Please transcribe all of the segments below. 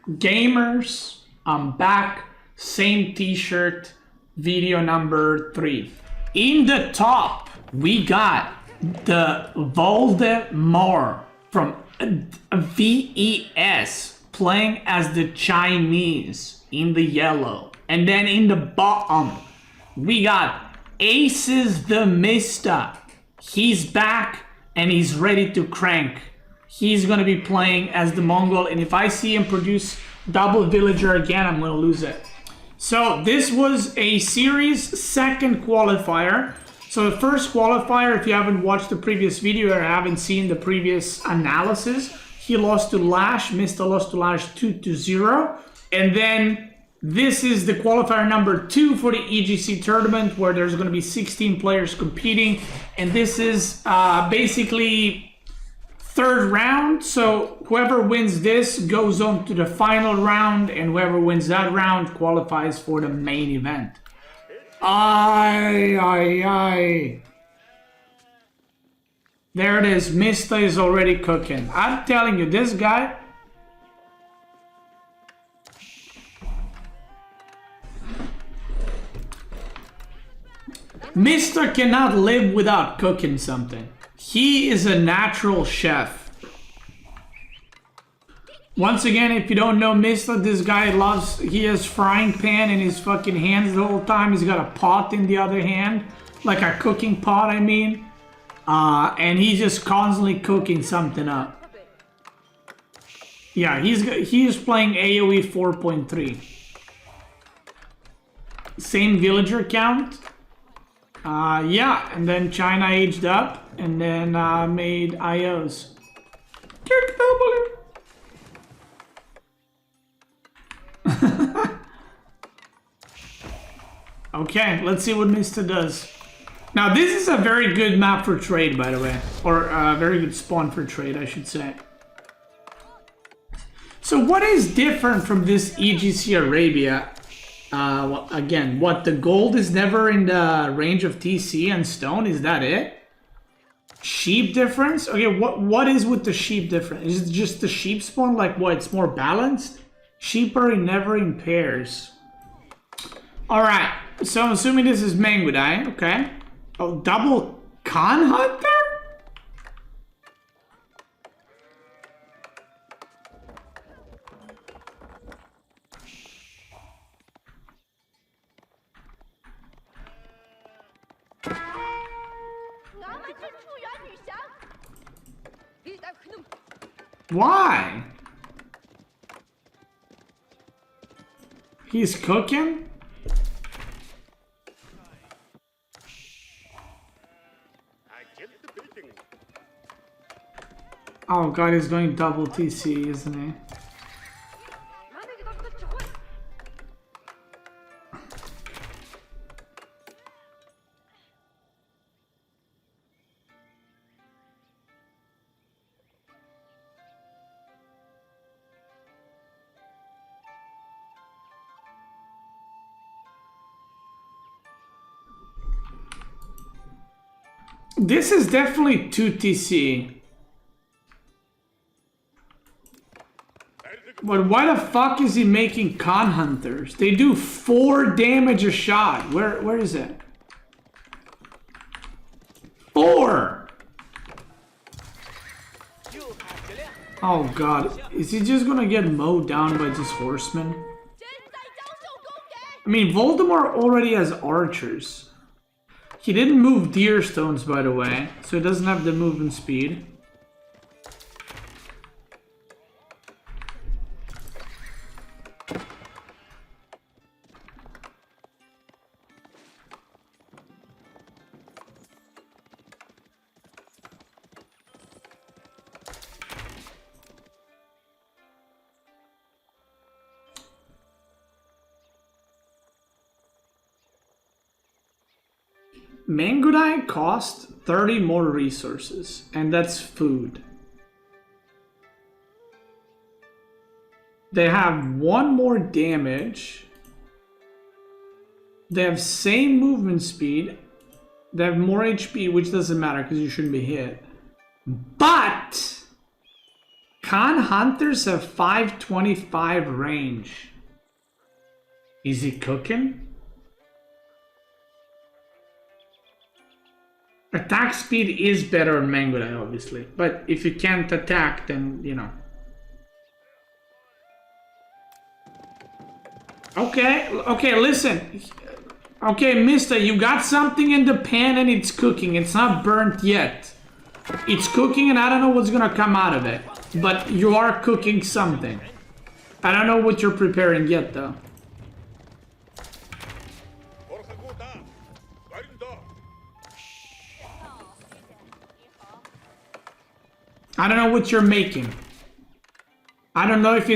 Gamers, I'm back. Same t-shirt, video number 3. In the top, we got the Valdemar from VES playing as the Chinese in the yellow. And then in the bottom, we got Aces TheMista. He's back and he's ready to crank. He's going to be playing as the Mongol, and if I see him produce double villager again, I'm going to lose it. So this was a series second qualifier. So the first qualifier, if you haven't watched the previous video or haven't seen the previous analysis, he lost to Lash, Mista lost to Lash 2-0. And then this is the qualifier number 2 for the EGC tournament, where there's going to be 16 players competing. And this is basically third round, so whoever wins this goes on to the final round, and whoever wins that round qualifies for the main event. Aye. There it is. Mista is already cooking. I'm telling you, this guy. Mista cannot live without cooking something. He is a natural chef. Once again, if you don't know Mista, this guy loves, he has frying pan in his fucking hands the whole time. He's got a pot in the other hand, like a cooking pot, I mean. And he's just constantly cooking something up. Yeah, he's playing AoE 4.3. Same villager count. Yeah, and then China aged up, and then made IOs. Okay, let's see what Mista does. Now, this is a very good map for trade, by the way. Or a very good spawn for trade, I should say. So what is different from this EGC Arabia? Well, again, what, the gold is never in the range of TC and stone? Is that it? Sheep difference? Okay, what is with the sheep difference? Is it just the sheep spawn? Like what, it's more balanced? Sheep are never in pairs. Alright, so I'm assuming this is Mangudai, okay. Oh, double Khan Hunter? Why? He's cooking? Oh god, he's going double TC, isn't he? This is definitely 2 TC. But why the fuck is he making Khan Hunters? They do 4 damage a shot. Where is it? 4! Oh god. Is he just gonna get mowed down by just horsemen? I mean, Valdemar already has archers. He didn't move deer stones, by the way, so he doesn't have the movement speed. Mangudai cost 30 more resources, and that's food. They have 1 more damage. They have same movement speed. They have more HP, which doesn't matter because you shouldn't be hit. But Khan Hunters have 525 range. Is he cooking? Attack speed is better on Mangudai, obviously. But if you can't attack, then, you know. Okay, listen. Okay, mister, you got something in the pan and it's cooking. It's not burnt yet. It's cooking and I don't know what's gonna come out of it. But you are cooking something. I don't know what you're preparing yet, though. I don't know what you're making. I don't know if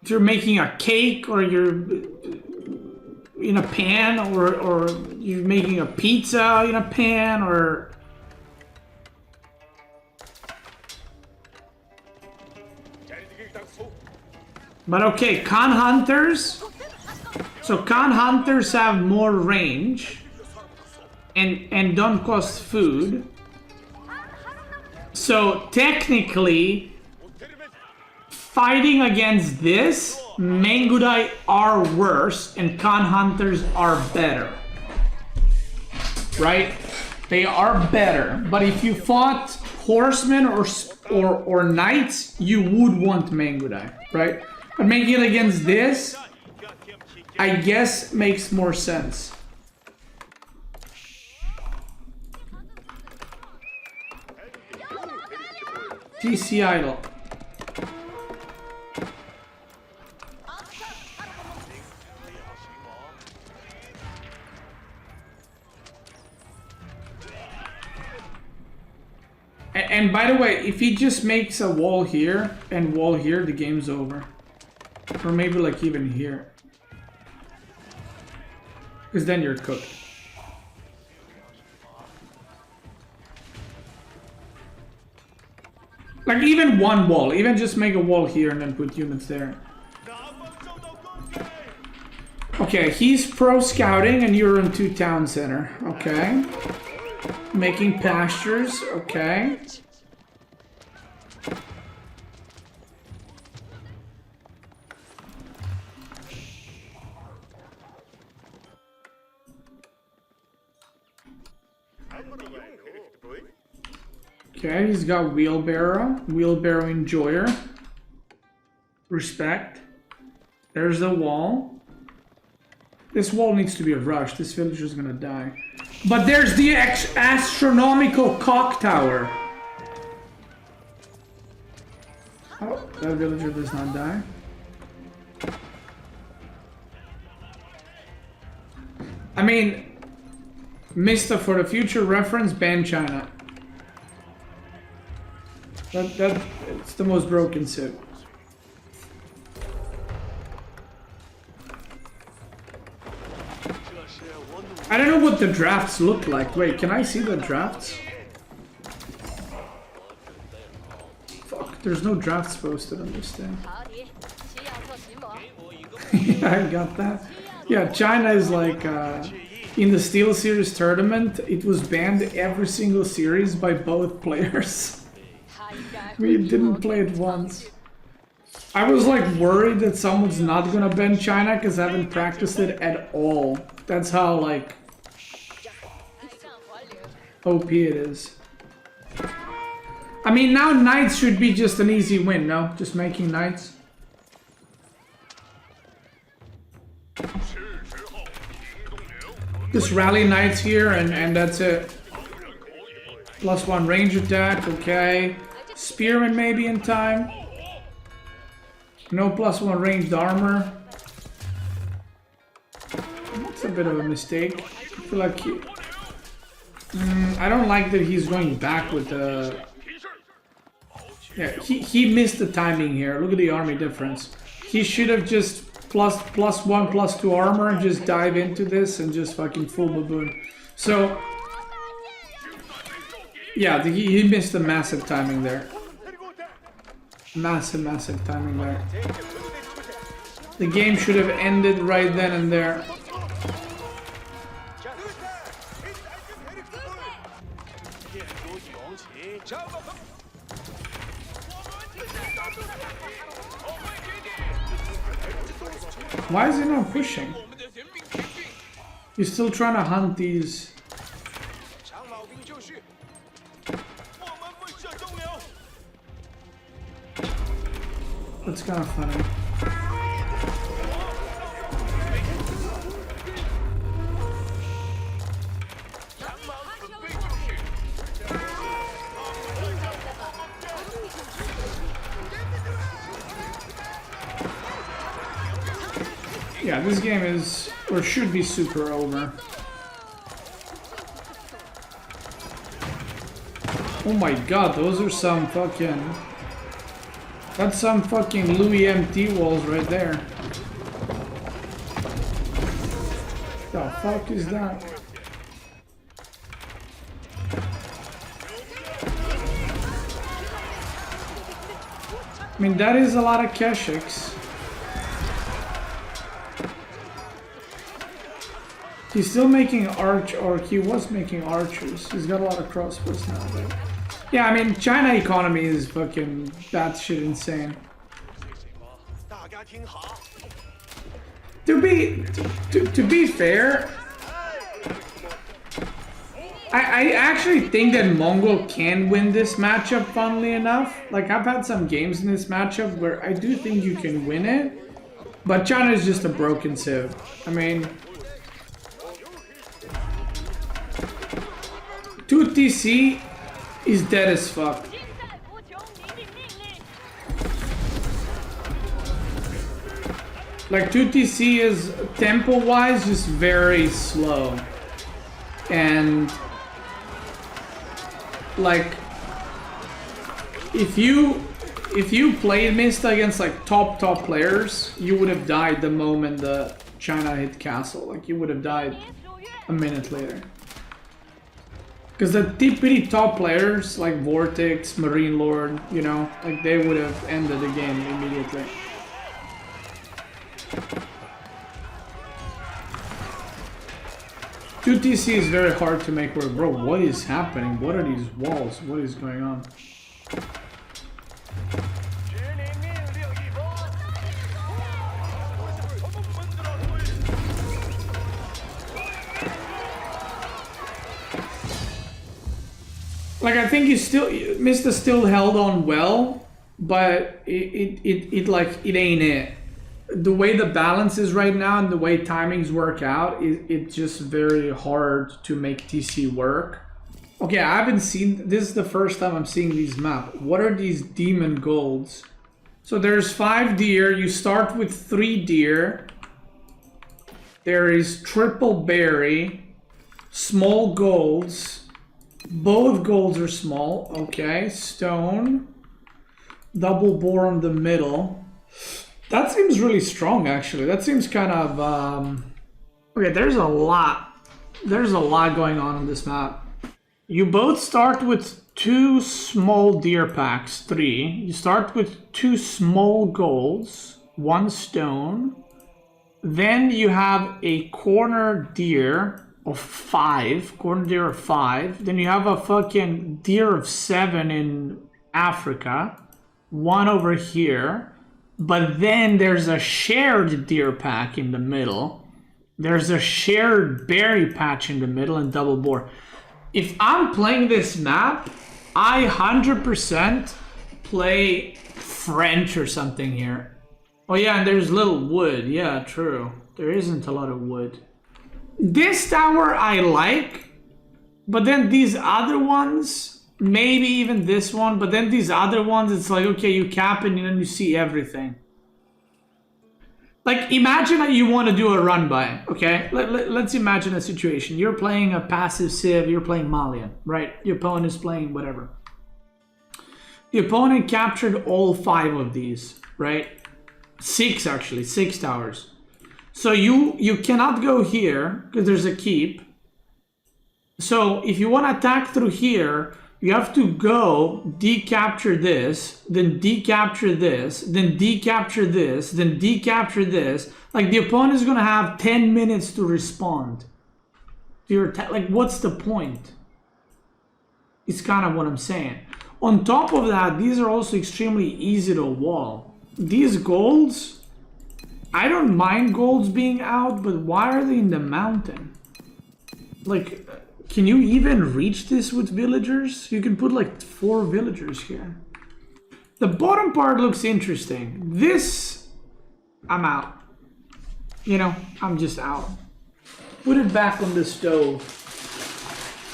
you're making a cake or you're in a pan or you're making a pizza in a pan or... But okay, Khan Hunters. So Khan Hunters have more range and don't cost food. So technically, fighting against this, Mangudai are worse and Khan Hunters are better. Right? They are better. But if you fought horsemen or knights, you would want Mangudai, right? But making it against this, I guess, makes more sense. TC idle. And by the way, if he just makes a wall here and wall here, the game's over. Or maybe like even here. Because then you're cooked. Like even one wall, even just make a wall here and then put units there. Okay, he's pro scouting and you're into town center. Okay. Making pastures, okay. Okay, he's got wheelbarrow enjoyer. Respect. There's the wall. This wall needs to be rushed. This villager's gonna die. But there's the astronomical cock tower. Oh, that villager does not die. I mean, Mista, for the future reference, ban China. It's the most broken suit. I don't know what the drafts look like. Wait, can I see the drafts? Fuck, there's no drafts posted on this thing. Yeah, I got that. Yeah, China is like, in the Steel Series tournament, it was banned every single series by both players. We didn't play it once. I was like worried that someone's not gonna ban China because I haven't practiced it at all. That's how like OP it is. I mean, now knights should be just an easy win, no? Just making knights. Just rally knights here and that's it. +1 range attack, okay. Spearman maybe in time. No +1 ranged armor. That's a bit of a mistake. I feel like I don't like that he's going back with the... Yeah, he missed the timing here. Look at the army difference. He should have just +1, +2 armor and just dive into this and just fucking full baboon. So... Yeah, he missed a massive timing there. Massive timing there. The game should have ended right then and there. Why is he not pushing? He's still trying to hunt these. That's kind of funny. Yeah, this game is, or should be, super over. Oh my god, those are some fucking... That's some fucking Louis MT walls right there. The fuck is that? I mean, that is a lot of Keshiks. He's still making or he was making archers. He's got a lot of crossbows now, but... Yeah, I mean, China economy is fucking batshit insane. To be fair, I actually think that Mongol can win this matchup, funnily enough. Like, I've had some games in this matchup where I do think you can win it, but China is just a broken civ. I mean... 2TC is dead as fuck. Like 2TC is tempo-wise just very slow. And like if you played Mista against like top players, you would have died the moment the China hit castle. Like you would have died a minute later. Because the pretty top players like Vortex, Marine Lord, you know, like they would have ended the game immediately. Two TC is very hard to make work. Bro, what is happening? What are these walls? What is going on? Like, I think Mista still held on well, but it ain't it. The way the balance is right now and the way timings work out, it's just very hard to make TC work. Okay, I haven't seen, this is the first time I'm seeing these maps. What are these demon golds? So there's 5 deer, you start with 3 deer. There is triple berry, small golds. Both golds are small, okay. Stone, double bore on the middle. That seems really strong, actually. That seems kind of okay. There's a lot going on in this map. You both start with 2 small deer packs, 3. You start with 2 small golds, 1 stone. Then you have a corner deer of 5, corner deer of 5. Then you have a fucking deer of 7 in Africa, 1 over here. But then there's a shared deer pack in the middle. There's a shared berry patch in the middle and double bore. If I'm playing this map, I 100% play French or something here. Oh yeah, and there's little wood. Yeah, true. There isn't a lot of wood. This tower I like, but then these other ones, maybe even this one, but then these other ones, it's like, okay, you cap it and then you see everything. Like, imagine that you want to do a run by, okay? Let's imagine a situation. You're playing a passive civ, you're playing Malian, right? Your opponent is playing whatever. The opponent captured all 5 of these, right? 6 actually, 6 towers. So you cannot go here because there's a keep. So if you want to attack through here, you have to go decapture this, then decapture this, then decapture this, then decapture this. Like the opponent is gonna have 10 minutes to respond to your attack. Like, what's the point? It's kind of what I'm saying. On top of that, these are also extremely easy to wall. These golds, I don't mind golds being out, but why are they in the mountain? Like, can you even reach this with villagers? You can put like 4 villagers here. The bottom part looks interesting. This, I'm out. You know, I'm just out. Put it back on the stove.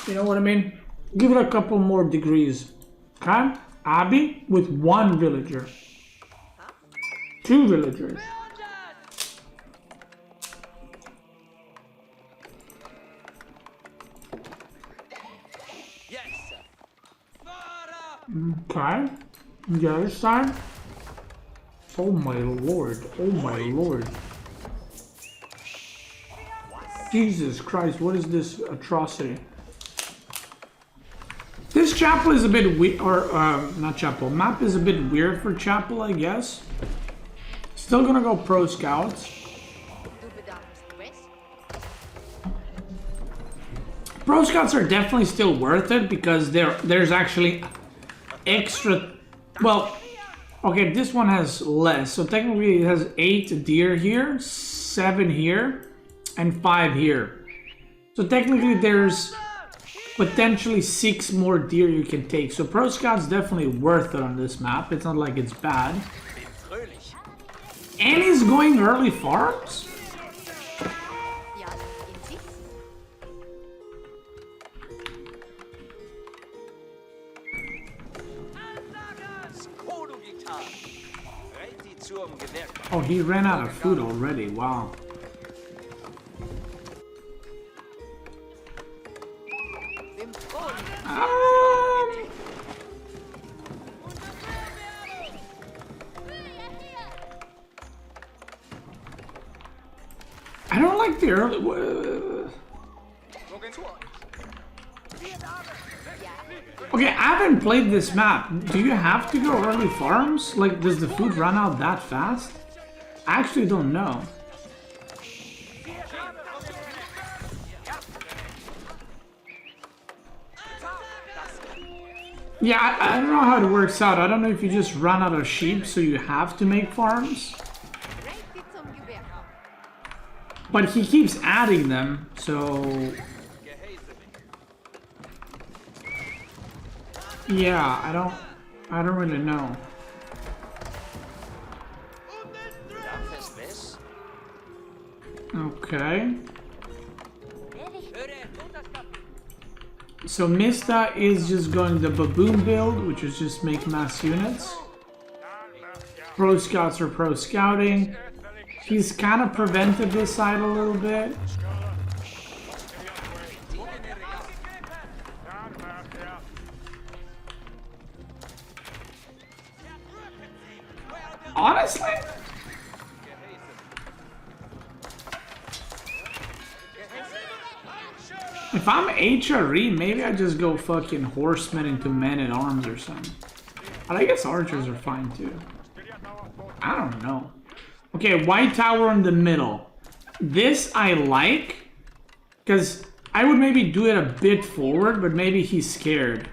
You know what I mean? Give it a couple more degrees. Okay? Abby with 1 villager. 2 villagers. Okay. The other side. Oh my lord. Oh my lord. Jesus Christ, what is this atrocity? This chapel is a bit weird, or not chapel, map is a bit weird for chapel, I guess. Still gonna go pro scouts. Pro scouts are definitely still worth it because there's actually extra, well, okay, this one has less, so technically it has 8 deer here, 7 here, and 5 here. So technically there's potentially 6 more deer you can take. So Pro Scout's definitely worth it on this map. It's not like it's bad. And he's going early farms? Oh, he ran out of food already. Wow. I don't like the early... Okay, I haven't played this map. Do you have to go early farms? Like, does the food run out that fast? I actually don't know. Yeah, I don't know how it works out. I don't know if you just run out of sheep, so you have to make farms. But he keeps adding them, so... Yeah, I don't really know. Okay. So Mista is just going the baboon build, which is just make mass units. Pro Scouts are pro scouting. He's kind of prevented this side a little bit. Honestly? If I'm HRE, maybe I just go fucking horsemen into men-at-arms or something. But I guess archers are fine too. I don't know. Okay, white tower in the middle. This I like, because I would maybe do it a bit forward, but maybe he's scared.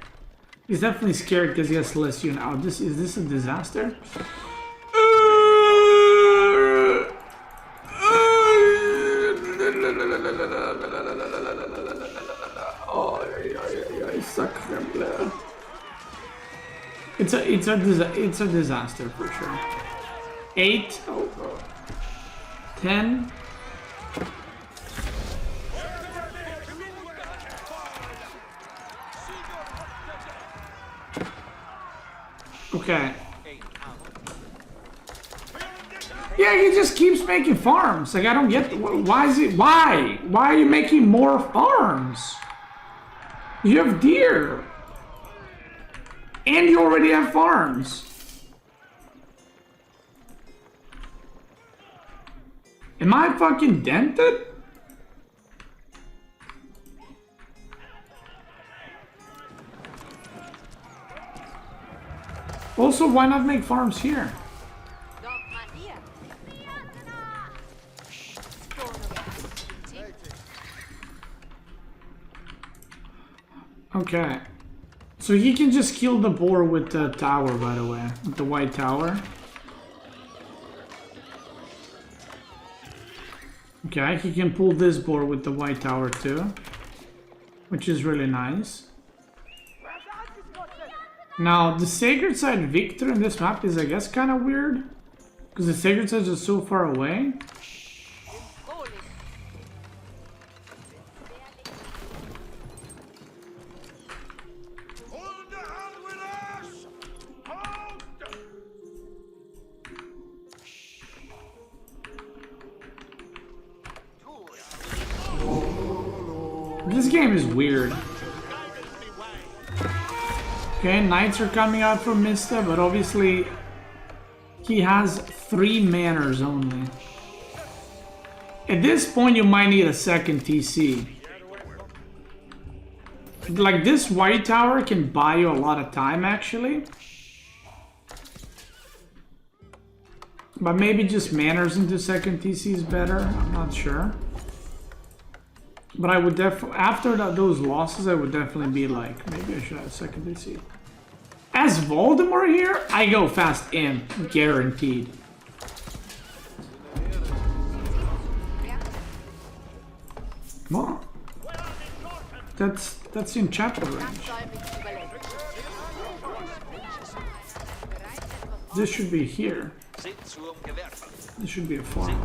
He's definitely scared because he has less unit. Oh, is this a disaster? It's a disaster for sure. 8, 10. Okay. Yeah, he just keeps making farms. Like, I don't get why is it why are you making more farms? You have deer. And you already have farms. Am I fucking dented? Also, why not make farms here? Okay. So he can just kill the boar with the tower, by the way, with the white tower. Okay, he can pull this boar with the white tower too, which is really nice. Now, the sacred side victor in this map is, I guess, kind of weird, because the sacred side is so far away. This game is weird. Okay, knights are coming out from Mista, but obviously he has 3 manners only. At this point, you might need a second TC. Like, this white tower can buy you a lot of time, actually. But maybe just manners into second TC is better. I'm not sure. But I would definitely, after those losses, I would definitely be like, maybe I should have a second TC. As Valdemar here, I go fast imp, guaranteed. Well, that's in chapter range. This should be here. This should be a farm.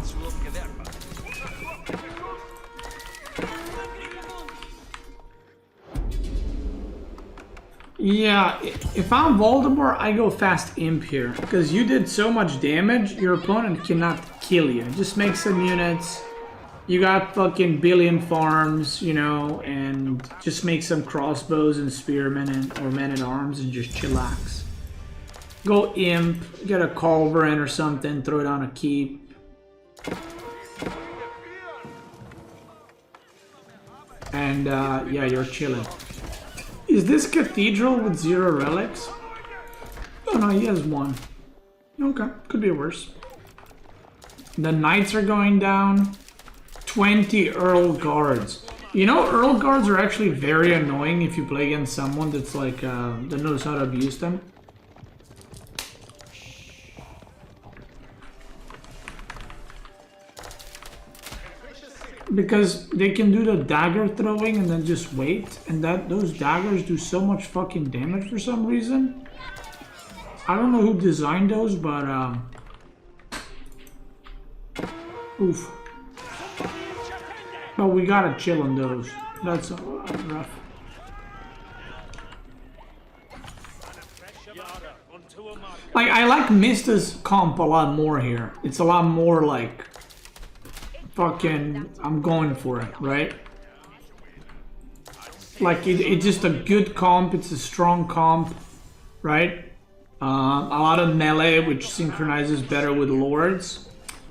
Yeah, if I'm Valdemar, I go fast imp here. Because you did so much damage, your opponent cannot kill you. Just make some units. You got fucking billion farms, you know, and just make some crossbows and spearmen or men-at-arms and just chillax. Go imp, get a culverin or something, throw it on a keep. And yeah, you're chilling. Is this cathedral with 0 relics? Oh no, he has 1. Okay, could be worse. The knights are going down. 20 Earl guards. You know, Earl guards are actually very annoying if you play against someone that's like, that knows how to abuse them. Because they can do the dagger throwing and then just wait, and those daggers do so much fucking damage for some reason. I don't know who designed those, but oof. But we gotta chill on those. That's rough. Like, I like Mista's comp a lot more here. It's a lot more like fucking, I'm going for it, right? Like, it's just a good comp, it's a strong comp, right? A lot of melee, which synchronizes better with lords.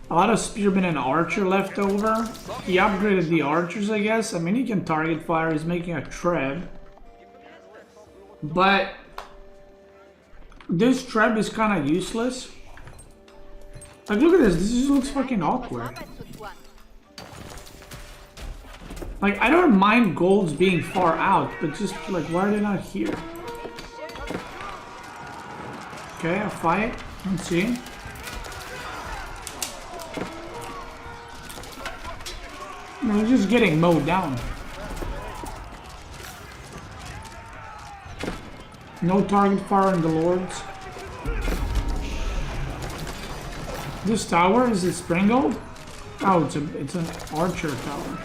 A lot of spearmen and archer left over. He upgraded the archers, I guess. I mean, he can target fire, he's making a treb. But this treb is kind of useless. Like, look at this, this just looks fucking awkward. Like, I don't mind golds being far out, but just, like, why are they not here? Okay, a fight. Let's see. They're just getting mowed down. No target fire on the lords. This tower, is it sprinkled? Oh, it's an archer tower.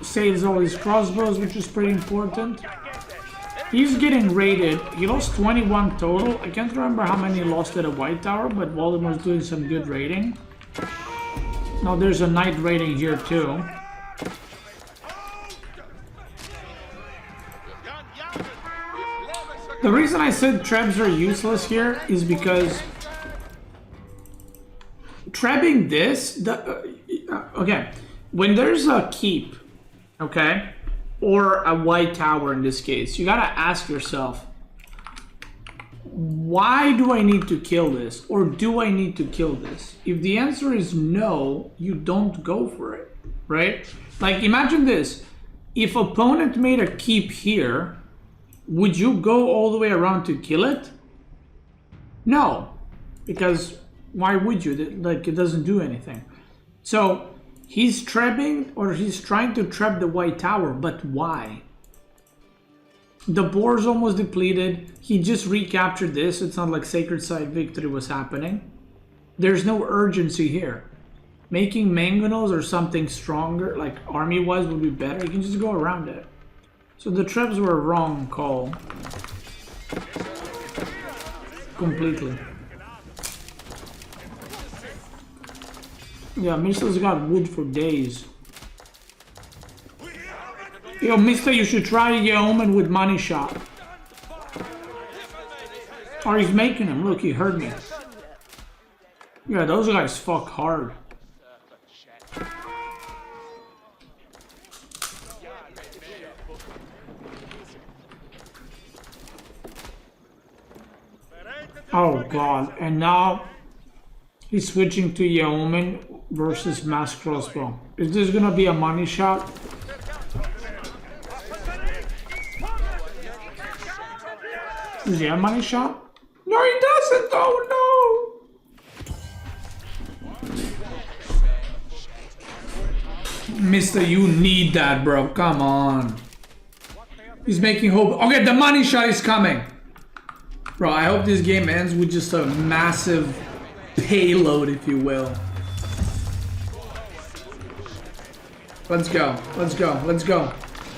Saves all his crossbows, which is pretty important. He's getting raided. He lost 21 total. I can't remember how many he lost at a white tower, but Valdemar's doing some good raiding. Now there's a knight raiding here too. The reason I said trebs are useless here is because trebbing this, okay, when there's a keep, okay, or a white tower in this case, you gotta ask yourself, why do I need to kill this? Or do I need to kill this? If the answer is no, you don't go for it, right? Like, imagine this. if opponent made a keep here, would you go all the way around to kill it? No, because why would you? Like, it doesn't do anything. So he's trapping, or he's trying to trap the white tower, but why? The board's almost depleted. He just recaptured this. It's not like Sacred Side victory was happening. There's no urgency here. Making mangonels or something stronger, like army-wise, would be better. You can just go around it. So the traps were a wrong call. Completely. Yeah, Mista's got wood for days. Yo, Mista, you should try Yeoman with money shot. Or he's making him. Look, he heard me. Yeah, those guys fuck hard. Oh god, and now he's switching to Yeoman versus Mass Crossbow. Is this gonna be a money shot? Does he have money shot? No, he doesn't! Oh no! Mister, you need that, bro. Come on. He's making hope. Okay, the money shot is coming. Bro, I hope this game ends with just a massive payload, if you will. Let's go. Let's go. Let's go.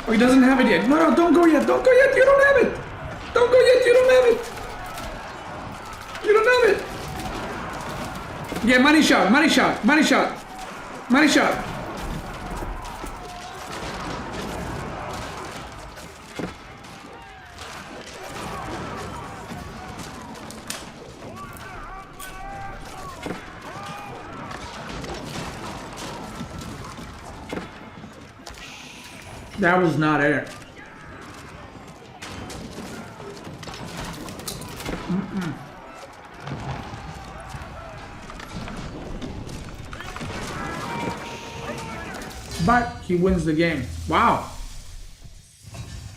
Oh, he doesn't have it yet. No, no, don't go yet. Don't go yet. You don't have it. Don't go yet. You don't have it. You don't have it. Yeah, money shot. Money shot. Money shot. Money shot. That was not it. But he wins the game. Wow.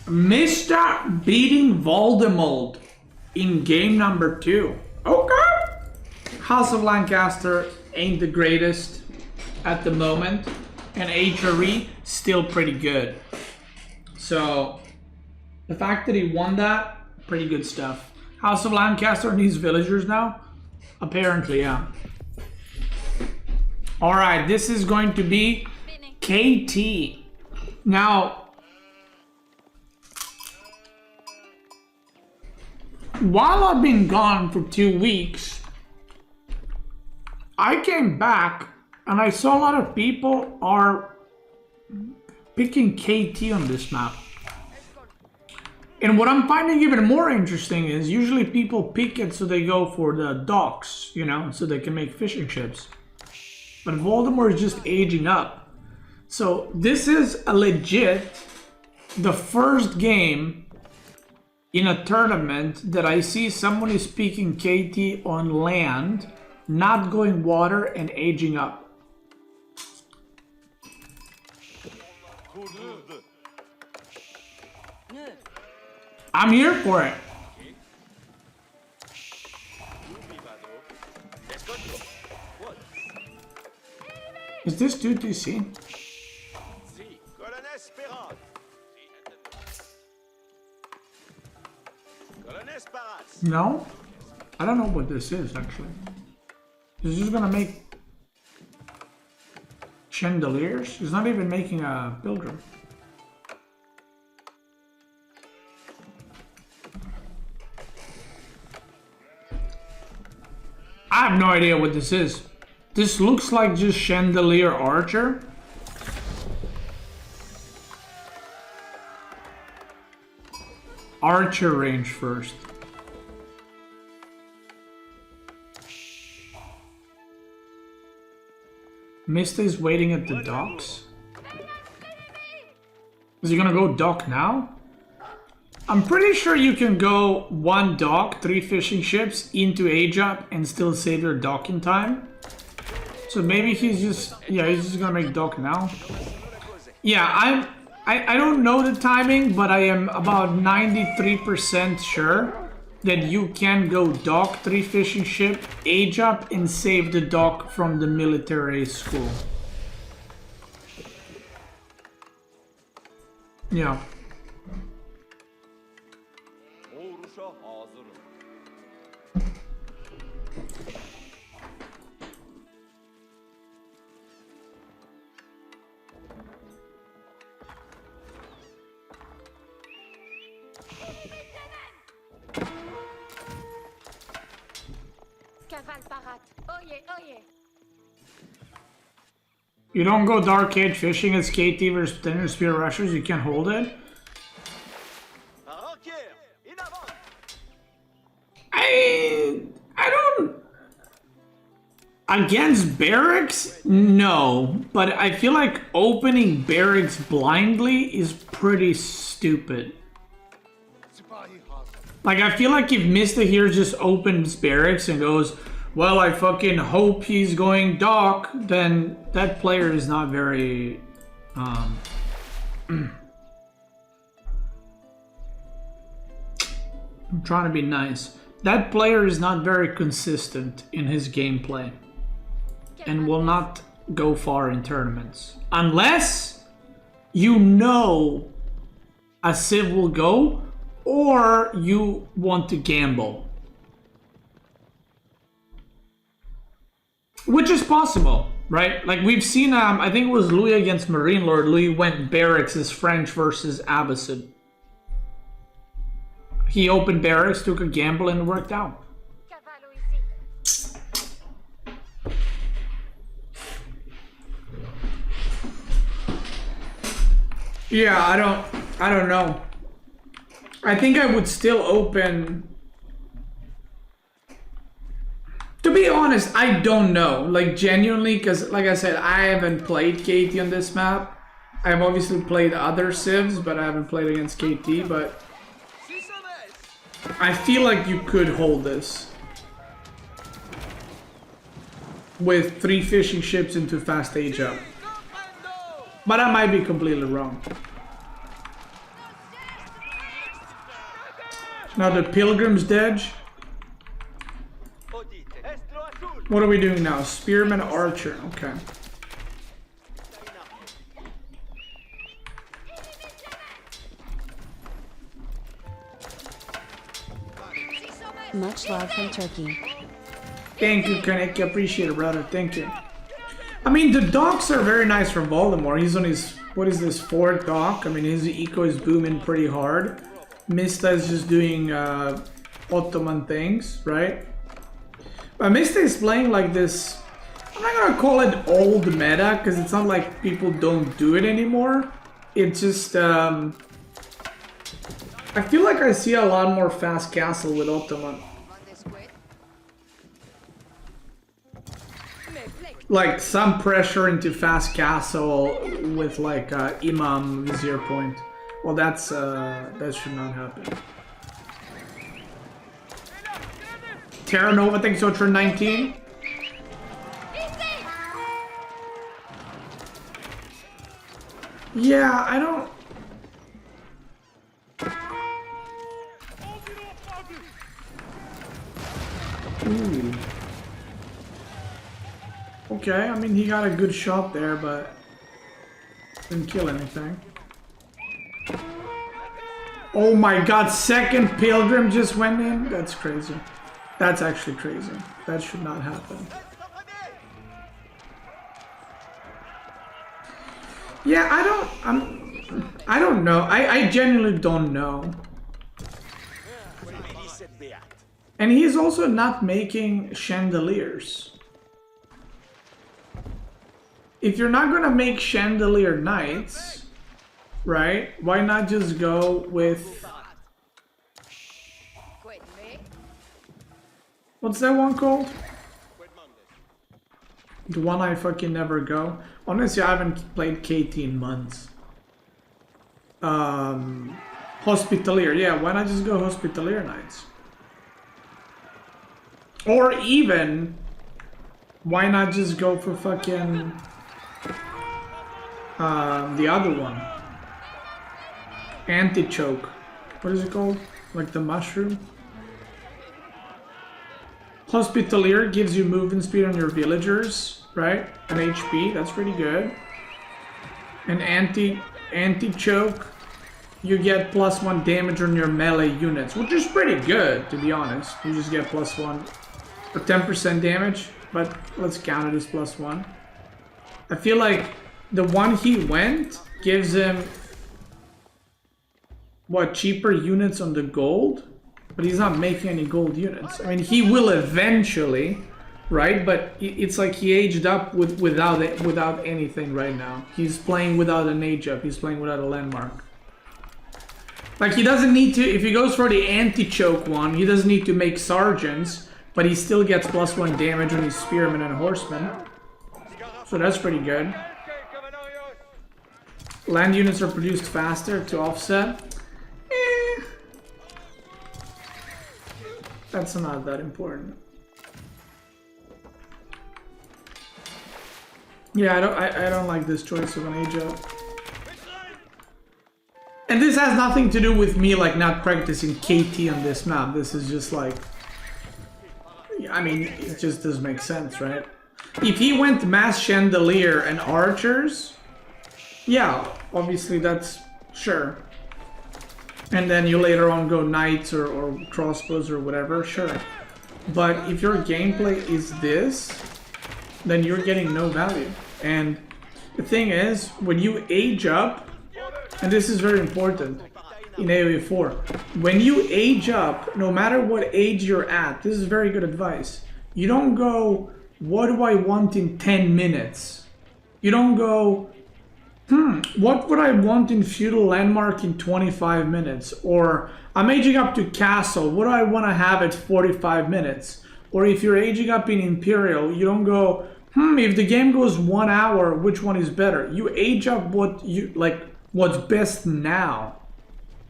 Mista beating Valdemar in game number 2. Okay. House of Lancaster ain't the greatest at the moment. And HRE still pretty good. So the fact that he won that, pretty good stuff. House of Lancaster needs villagers now? Apparently, yeah. Alright, this is going to be KT. Now, while I've been gone for 2 weeks, I came back and I saw a lot of people are picking KT on this map. And what I'm finding even more interesting is usually people pick it so they go for the docks, you know, so they can make fishing ships. But Valdemar is just aging up. So this is a legit, the first game in a tournament that I see someone is picking KT on land, not going water and aging up. I'm here for it. Is this 2TC? No? I don't know what this is actually. Is this gonna make chandeliers? He's not even making a pilgrim. I have no idea what this is. This looks like just chandelier archer. Archer range first. Mista is waiting at the docks. Is he gonna go dock now? I'm pretty sure you can go 1 dock, 3 fishing ships into age up and still save your docking time. So maybe he's just, yeah, he's just gonna make dock now. Yeah, I don't know the timing, but I am about 93% sure that you can go dock 3 fishing ship, age up, and save the dock from the military school. Yeah. You don't go Dark Age fishing as KT versus Tender Spear Rushers, you can't hold it? I don't... Against barracks? No. But I feel like opening barracks blindly is pretty stupid. Like, I feel like if Mista here just opens barracks and goes, well, I fucking hope he's going dock, then that player is not very... I'm trying to be nice. That player is not very consistent in his gameplay and will not go far in tournaments. Unless you know a Civ will go or you want to gamble. Which is possible, right? Like we've seen, I think it was Louis against Marine Lord. Louis went barracks as French versus Abbasid. He opened barracks, took a gamble, and it worked out. Yeah, I don't know. I think I would still open... To be honest, I don't know. Like, genuinely, because, like I said, I haven't played KT on this map. I've obviously played other civs, but I haven't played against KT, but... I feel like you could hold this. With 3 fishing ships into fast age up. But I might be completely wrong. Now the Pilgrim's dead. What are we doing now? Spearman, Archer. Okay. Much love from Turkey. Thank you, Kanek. Appreciate it, brother. Thank you. I mean, the docks are very nice from Valdemar. He's on his, what is this, 4th dock? I mean, his eco is booming pretty hard. Mista is just doing Ottoman things, right? But Mista is playing like this, I'm not gonna call it old meta, because it's not like people don't do it anymore. It's just, I feel like I see a lot more fast castle with Ottoman. Like some pressure into fast castle with like Imam Vizier point. Well, that's that should not happen. Terra Nova, thanks so much for 19. Yeah, I don't. Ooh. Okay, I mean, he got a good shot there, but didn't kill anything. Oh my god, 2nd Pilgrim just went in? That's crazy. That's actually crazy. That should not happen. Yeah, I don't know. I genuinely don't know. And he's also not making chandeliers. If you're not gonna make chandelier knights, right? Why not just go with... What's that one called? The one I fucking never go. Honestly, I haven't played KT in months. Hospitalier. Yeah, why not just go Hospitalier Knights? Or even, why not just go for fucking... the other one. Anti-choke. What is it called? Like the mushroom? Hospitalier gives you movement speed on your villagers, right? And HP, that's pretty good. And anti-choke, you get +1 damage on your melee units, which is pretty good, to be honest. You just get +1 or 10% damage, but let's count it as +1. I feel like the one he went gives him, what, cheaper units on the gold? But he's not making any gold units. I mean, he will eventually, right? But it's like he aged up without anything right now. He's playing without an age up. He's playing without a landmark. Like, he doesn't need to, if he goes for the anti-choke one, he doesn't need to make sergeants, but he still gets +1 damage on his spearmen and horsemen. So that's pretty good. Land units are produced faster to offset. That's not that important. Yeah, I don't like this choice of an age up. And this has nothing to do with me like not practicing KT on this map. This is just like, I mean, it just doesn't make sense, right? If he went mass chandelier and archers, yeah, obviously that's sure. And then you later on go knights or crossbows or whatever, sure. But if your gameplay is this, then you're getting no value. And the thing is, when you age up, and this is very important in AoE 4, when you age up, no matter what age you're at, this is very good advice. You don't go, what do I want in 10 minutes? You don't go, what would I want in feudal landmark in 25 minutes? Or I'm aging up to castle, what do I want to have at 45 minutes? Or if you're aging up in imperial, you don't go, if the game goes 1 hour, which one is better? You age up what you like, what's best now.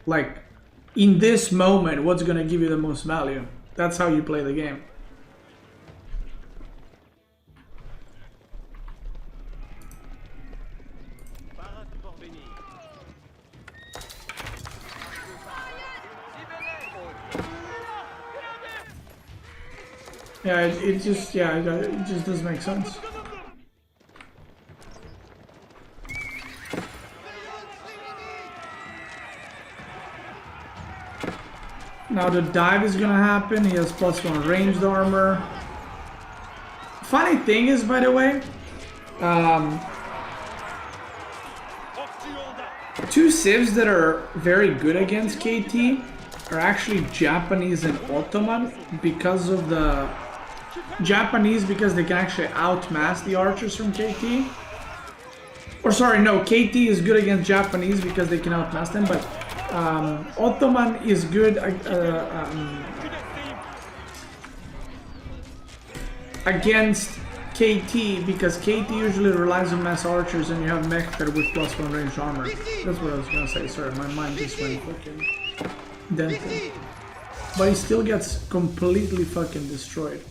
Like, in this moment, what's gonna give you the most value? That's how you play the game. Yeah, it just doesn't make sense. Now the dive is gonna happen. He has +1 ranged armor. Funny thing is, by the way, two civs that are very good against KT are actually Japanese and Ottoman because of the Japanese, because they can actually outmass the archers from KT. Or sorry, no, KT is good against Japanese because they can outmass them, but Ottoman is good against KT because KT usually relies on mass archers and you have Mechter with +1 ranged armor. That's what I was gonna say, sorry, my mind just went fucking dented. But he still gets completely fucking destroyed.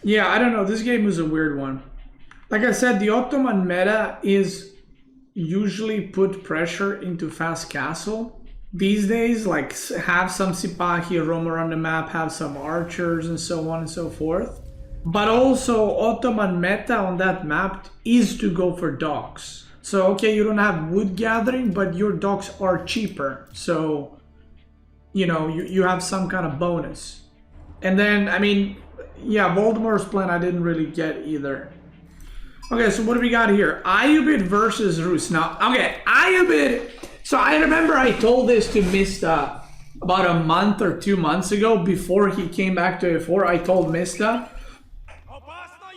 Yeah, I don't know, this game is a weird one. Like I said, the Ottoman meta is usually put pressure into fast castle. These days, like, have some Sipahi roam around the map, have some archers and so on and so forth. But also, Ottoman meta on that map is to go for docks. So, okay, you don't have wood gathering, but your docks are cheaper. So, you know, you have some kind of bonus. And then, I mean, yeah, Valdemar's plan I didn't really get either. Okay, so what do we got here? Ayubid versus Rus. Now, okay, Ayubid. So I remember I told this to Mista about a month or 2 months ago before he came back to A4. I told Mista,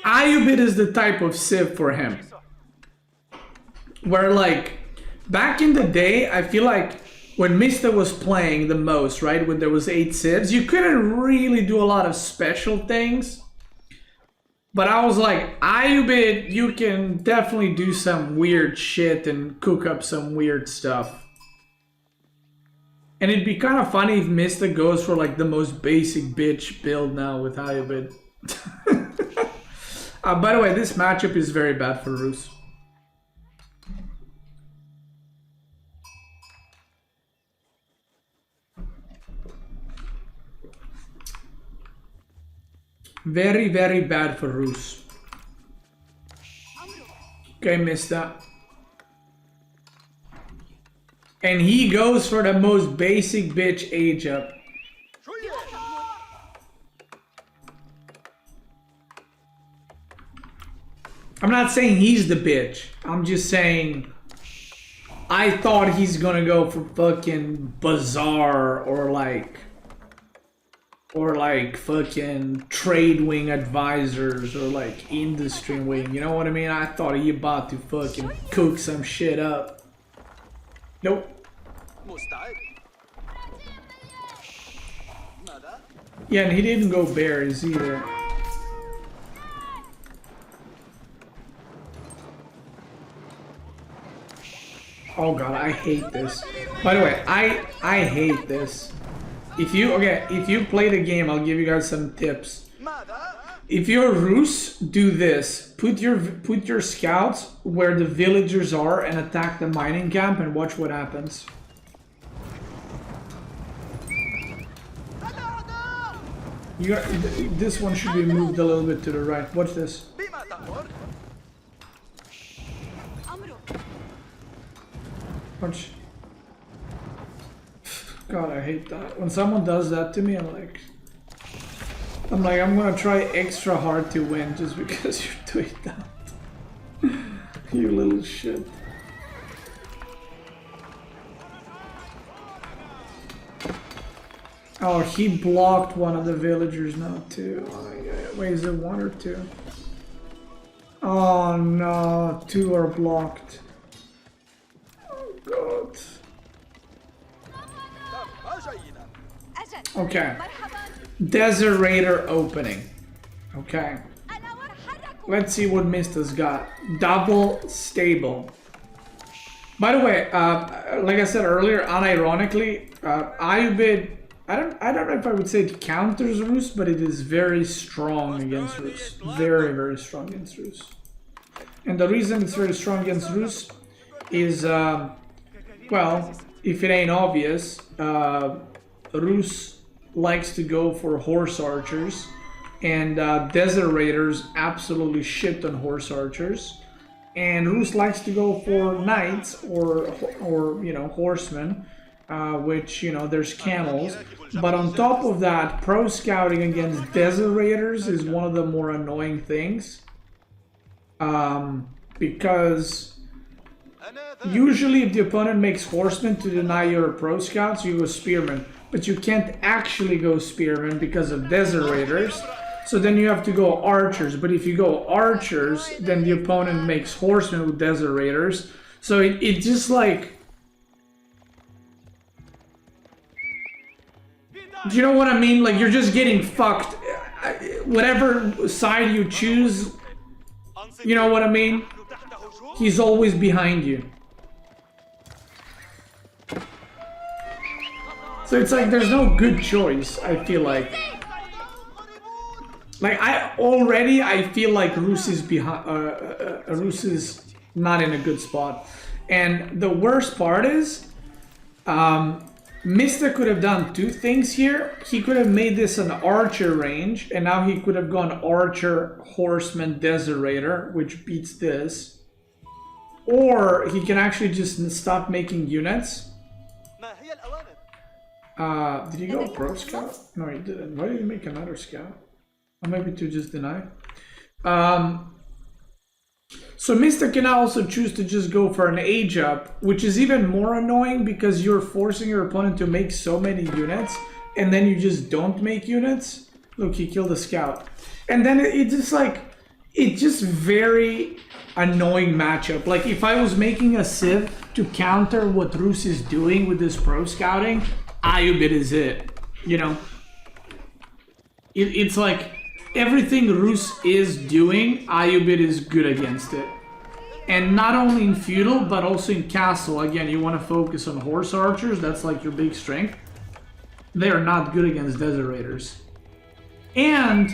Ayubid is the type of civ for him. Where, like, back in the day, I feel like when Mista was playing the most, right, when there was 8 civs, you couldn't really do a lot of special things. But I was like, Ayubid, you can definitely do some weird shit and cook up some weird stuff. And it'd be kind of funny if Mista goes for like the most basic bitch build now with Ayubid. By the way, this matchup is very bad for Rus. Very, very bad for Rus. Okay, Mista. And he goes for the most basic bitch age up. I'm not saying he's the bitch. I'm just saying I thought he's gonna go for fucking Bazaar or like fucking trade wing advisors or like industry wing. You know what I mean? I thought he about to fucking cook some shit up. Nope. Yeah, and he didn't go berries either. Oh god, I hate this. By the way, I hate this. If you play the game, I'll give you guys some tips. If you're Rus, do this. Put your scouts where the villagers are and attack the mining camp and watch what happens. This one should be moved a little bit to the right. Watch this. Watch. God, I hate that. When someone does that to me, I'm like, I'm gonna try extra hard to win just because you're doing that. You little shit. Oh, he blocked one of the villagers now too. Oh, yeah. Wait, is it one or two? Oh no, two are blocked. Oh god. Okay. Desert Raider opening. Okay. Let's see what Mista's got. Double stable. By the way, like I said earlier, unironically, Ayubid, I don't know if I would say it counters Rus, but it is very strong against Rus. Very, very strong against Rus. And the reason it's very strong against Rus is, well, if it ain't obvious, Rus likes to go for horse archers, and Desert Raiders absolutely shit on horse archers, and Rus likes to go for knights or you know, horsemen, which, you know, there's camels. But on top of that, pro scouting against Desert Raiders is one of the more annoying things, because usually if the opponent makes horsemen to deny your pro scouts, you go spearmen. But you can't actually go spearmen because of Desert Raiders. So then you have to go archers. But if you go archers, then the opponent makes horsemen with Desert Raiders. So it just like... Do you know what I mean? Like, you're just getting fucked. Whatever side you choose, you know what I mean? He's always behind you. So it's like there's no good choice, I feel like. Like, I feel like Rus is behind, Rus is not in a good spot. And the worst part is, Mista could have done two things here. He could have made this an archer range, and now he could have gone archer, horseman, Desert Raider, which beats this. Or he can actually just stop making units. Did he go pro scout? No, he didn't. Why did he make another scout? Or maybe to just deny. So Mista can also choose to just go for an age up, which is even more annoying because you're forcing your opponent to make so many units, and then you just don't make units. Look, he killed a scout. And then it's just like, it's just very annoying matchup. Like, if I was making a Civ to counter what Rus is doing with this pro scouting, Ayubid is it, you know? It's like everything Rus is doing, Ayubid is good against it. And not only in feudal, but also in castle. Again, you want to focus on horse archers, that's like your big strength. They are not good against Desert Raiders. And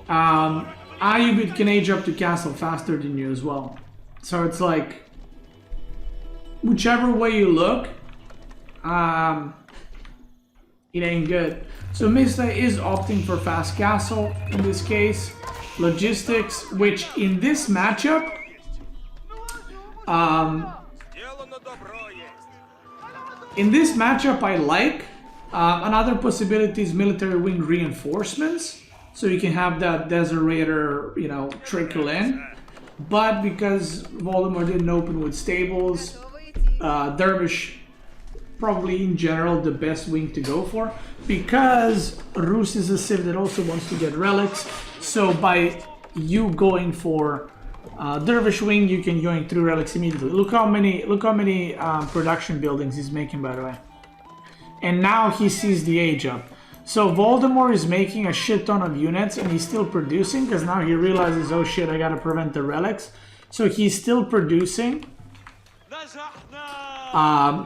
Ayubid can age up to castle faster than you as well. So it's like, whichever way you look, it ain't good. So Mista is opting for fast castle in this case. Logistics, which in this matchup, I like. Another possibility is military wing reinforcements, so you can have that Deserator, you know, trickle in. But because Valdemar didn't open with stables, Dervish probably in general the best wing to go for, because Rus is a civ that also wants to get relics. So by you going for Dervish wing, you can join 3 relics immediately. Look how many production buildings he's making, by the way. And now he sees the age up. So Valdemar is making a shit ton of units, and he's still producing because now he realizes, oh shit, I gotta prevent the relics. So he's still producing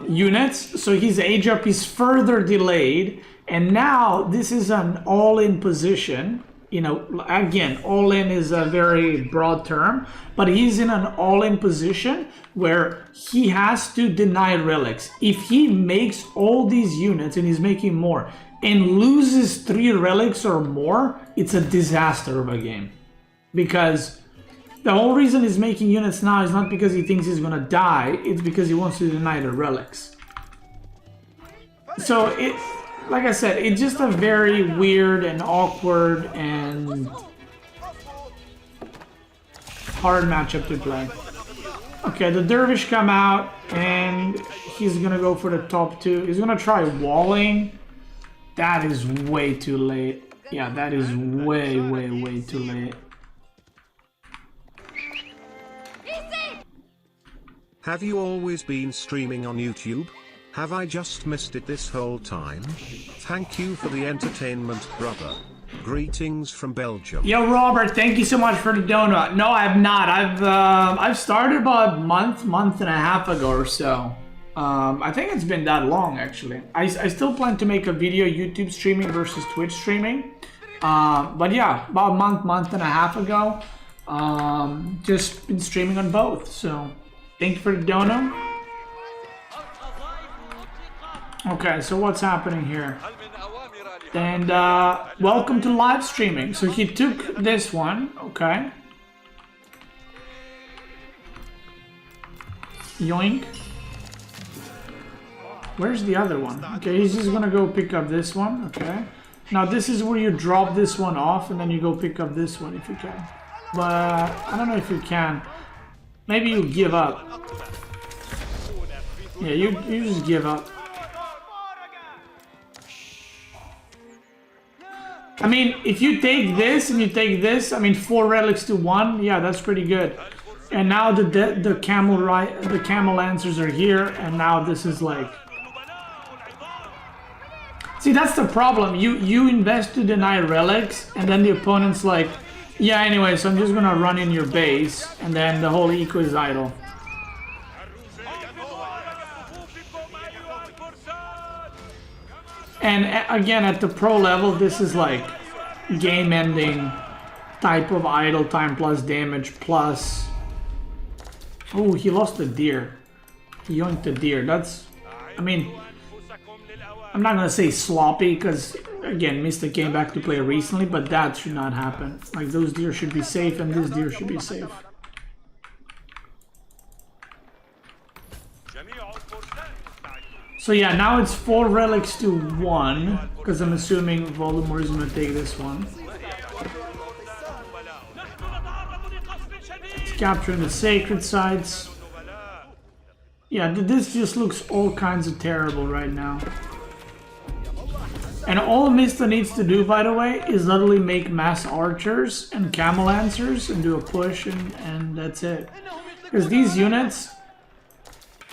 units. So his age up is further delayed, and now this is an all-in position. You know, again, all-in is a very broad term, but he's in an all-in position where he has to deny relics. If he makes all these units, and he's making more, and loses 3 relics or more, it's a disaster of a game. Because the whole reason he's making units now is not because he thinks he's gonna die, it's because he wants to deny the relics. So it, like I said, it's just a very weird and awkward and hard matchup to play. Okay, the Dervish come out, and he's gonna go for the top 2. He's gonna try walling. That is way too late. Yeah, that is way too late. Have you always been streaming on YouTube? Have I just missed it this whole time? Thank you for the entertainment, brother. Greetings from Belgium. Yo, Robert, thank you so much for the donut. No, I have not. I've started about a month and a half ago or so. I think it's been that long, actually. I still plan to make a video YouTube streaming versus Twitch streaming. But yeah, about a month and a half ago. Just been streaming on both. So thank you for the donut. Okay, so what's happening here? And welcome to live streaming. So he took this one, okay. Yoink. Where's the other one? Okay, he's just gonna go pick up this one, okay. Now this is where you drop this one off and then you go pick up this one if you can. But I don't know if you can. Maybe you give up. Yeah, you just give up. I mean, if you take this and you take this, I mean, 4 relics to 1, yeah, that's pretty good. And now the camel lancers are here, and now this is like. See, that's the problem. You invest to deny relics, and then the opponent's like, yeah, anyway, so I'm just gonna run in your base, and then the whole eco is idle. And again, at the pro level, this is like game-ending type of idle time plus damage plus. Oh, he lost the deer. He yoinked the deer. That's, I mean, I'm not gonna say sloppy because again, Mista came back to play recently, but that should not happen. Like, those deer should be safe, and this deer should be safe. So yeah, now it's 4 relics to 1, because I'm assuming Valdemar is going to take this one. It's capturing the sacred sites. Yeah, this just looks all kinds of terrible right now. And all Mista needs to do, by the way, is literally make mass archers and camel lancers and do a push, and that's it. Because these units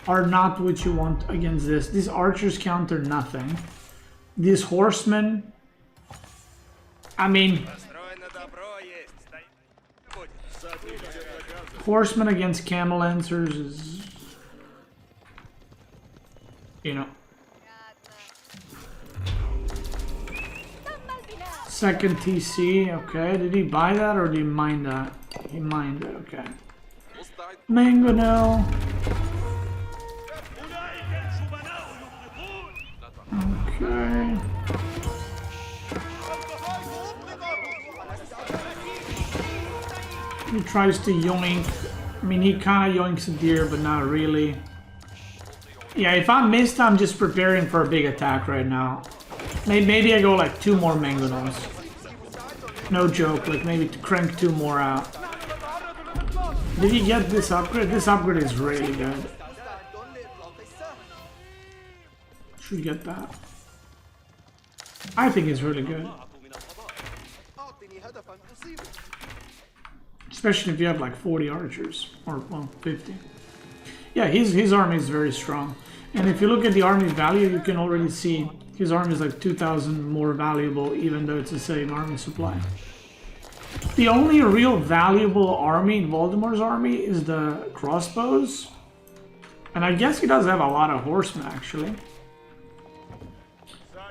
are not what you want against this. These archers counter nothing. These horsemen, I mean, horsemen against camel lancers is, you know. Second TC, okay. Did he buy that or did he mine that? He mined it, okay. Mangonel. Okay. He tries to yoink. I mean, he kind of yoinks a deer, but not really. Yeah, if I'm missed, I'm just preparing for a big attack right now. Maybe I go like 2 more mangonels. No joke, like maybe to crank 2 more out. Did you get this upgrade? This upgrade is really good. Should get that. I think it's really good. Especially if you have like 40 archers, or well, 50. Yeah, his army is very strong. And if you look at the army value, you can already see his army is like 2,000 more valuable, even though it's the same army supply. The only real valuable army in Valdemar's army is the crossbows. And I guess he does have a lot of horsemen, actually.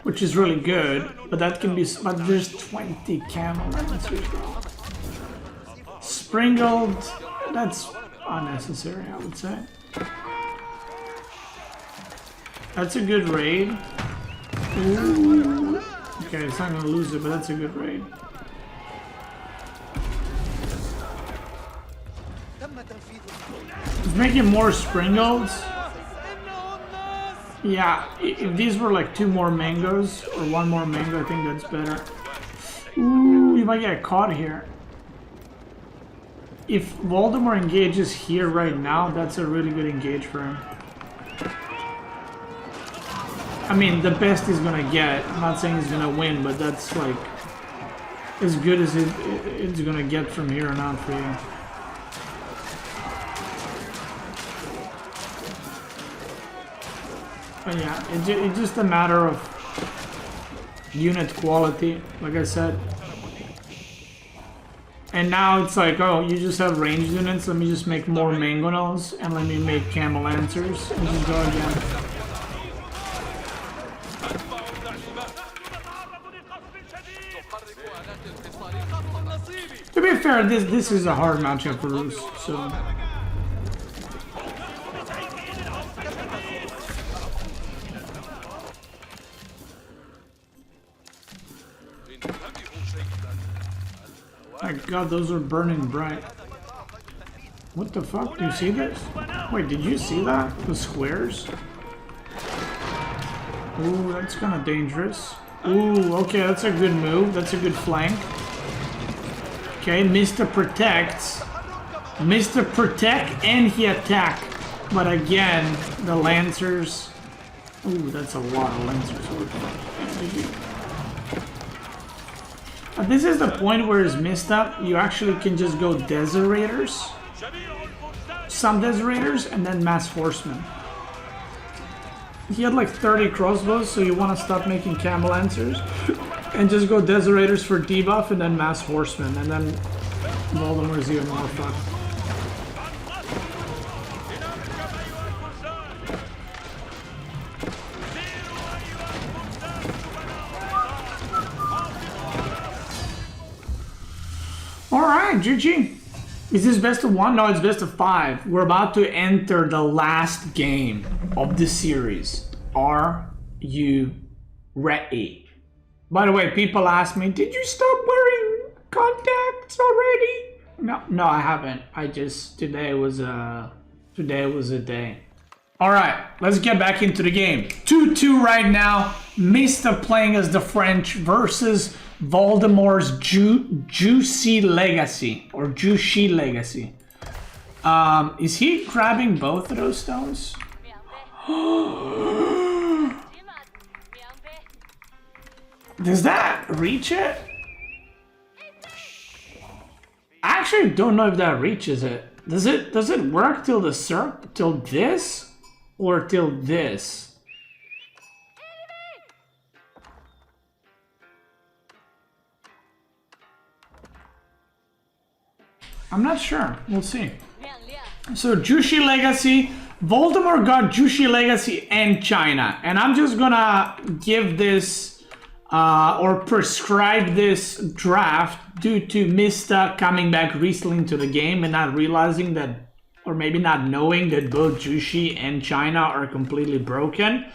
Which is really good, but that can be... But there's 20 camel lancers, bro. Springled, that's unnecessary, I would say. That's a good raid. Ooh. Okay, it's not gonna lose it, but that's a good raid. It's making more springles. Yeah, if these were like 2 more mangoes, or 1 more mango, I think that's better. Ooh, you might get caught here. If Valdemar engages here right now, that's a really good engage for him. I mean, the best he's gonna get. I'm not saying he's gonna win, but that's like as good as it's gonna get from here on out for you. But yeah, it's just a matter of unit quality, like I said. And now it's like, oh, you just have ranged units, let me just make more mangonels, and let me make camel lancers, and just go again. To be fair, this is a hard matchup for Rus, so... My god, those are burning bright. What the fuck? Do you see this? Wait, did you see that? The squares? Ooh, that's kind of dangerous. Ooh, okay, that's a good move. That's a good flank. Okay, Mr. protects. Mr. protect and he attack. But again, the lancers... Ooh, that's a lot of lancers. This is the point where it's messed up. You actually can just go Deserators, some Deserators, and then mass horsemen. He had like 30 crossbows, so you want to stop making camel lancers and just go Deserators for debuff and then mass horsemen, and then Valdemar's even more fun. Alright, GG. Is this best of 1? No, it's best of 5. We're about to enter the last game of the series. Are you ready? By the way, people ask me, did you stop wearing contacts already? No, I haven't. I just, today was a day. Alright, let's get back into the game. 2-2 right now. Mista playing as the French versus Valdemar's Juicy Legacy, or Juicy Legacy. Is he grabbing both of those stones? Does that reach it? I actually don't know if that reaches it. Does it work till the till this, or till this? I'm not sure. We'll see. So, Juicy Legacy. Valdemar got Juicy Legacy and China. And I'm just gonna give this, or prescribe this draft due to Mista coming back recently into the game and not realizing that, or maybe not knowing that both Juicy and China are completely broken.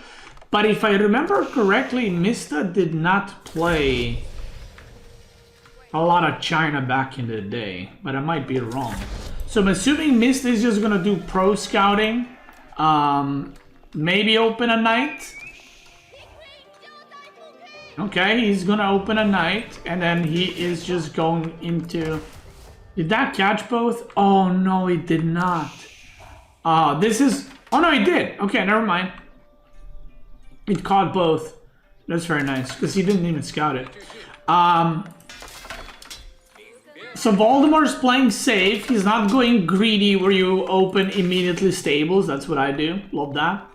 But if I remember correctly, Mista did not play a lot of China back in the day, but I might be wrong. So I'm assuming Mista is just gonna do pro scouting, maybe open a knight. Okay, he's gonna open a knight, and then he is just going into... Did that catch both? Oh no, it did not. This is... Oh no, it did. Okay, never mind. It caught both. That's very nice, because he didn't even scout it. So Valdemar's playing safe. He's not going greedy where you open immediately stables. That's what I do. Love that.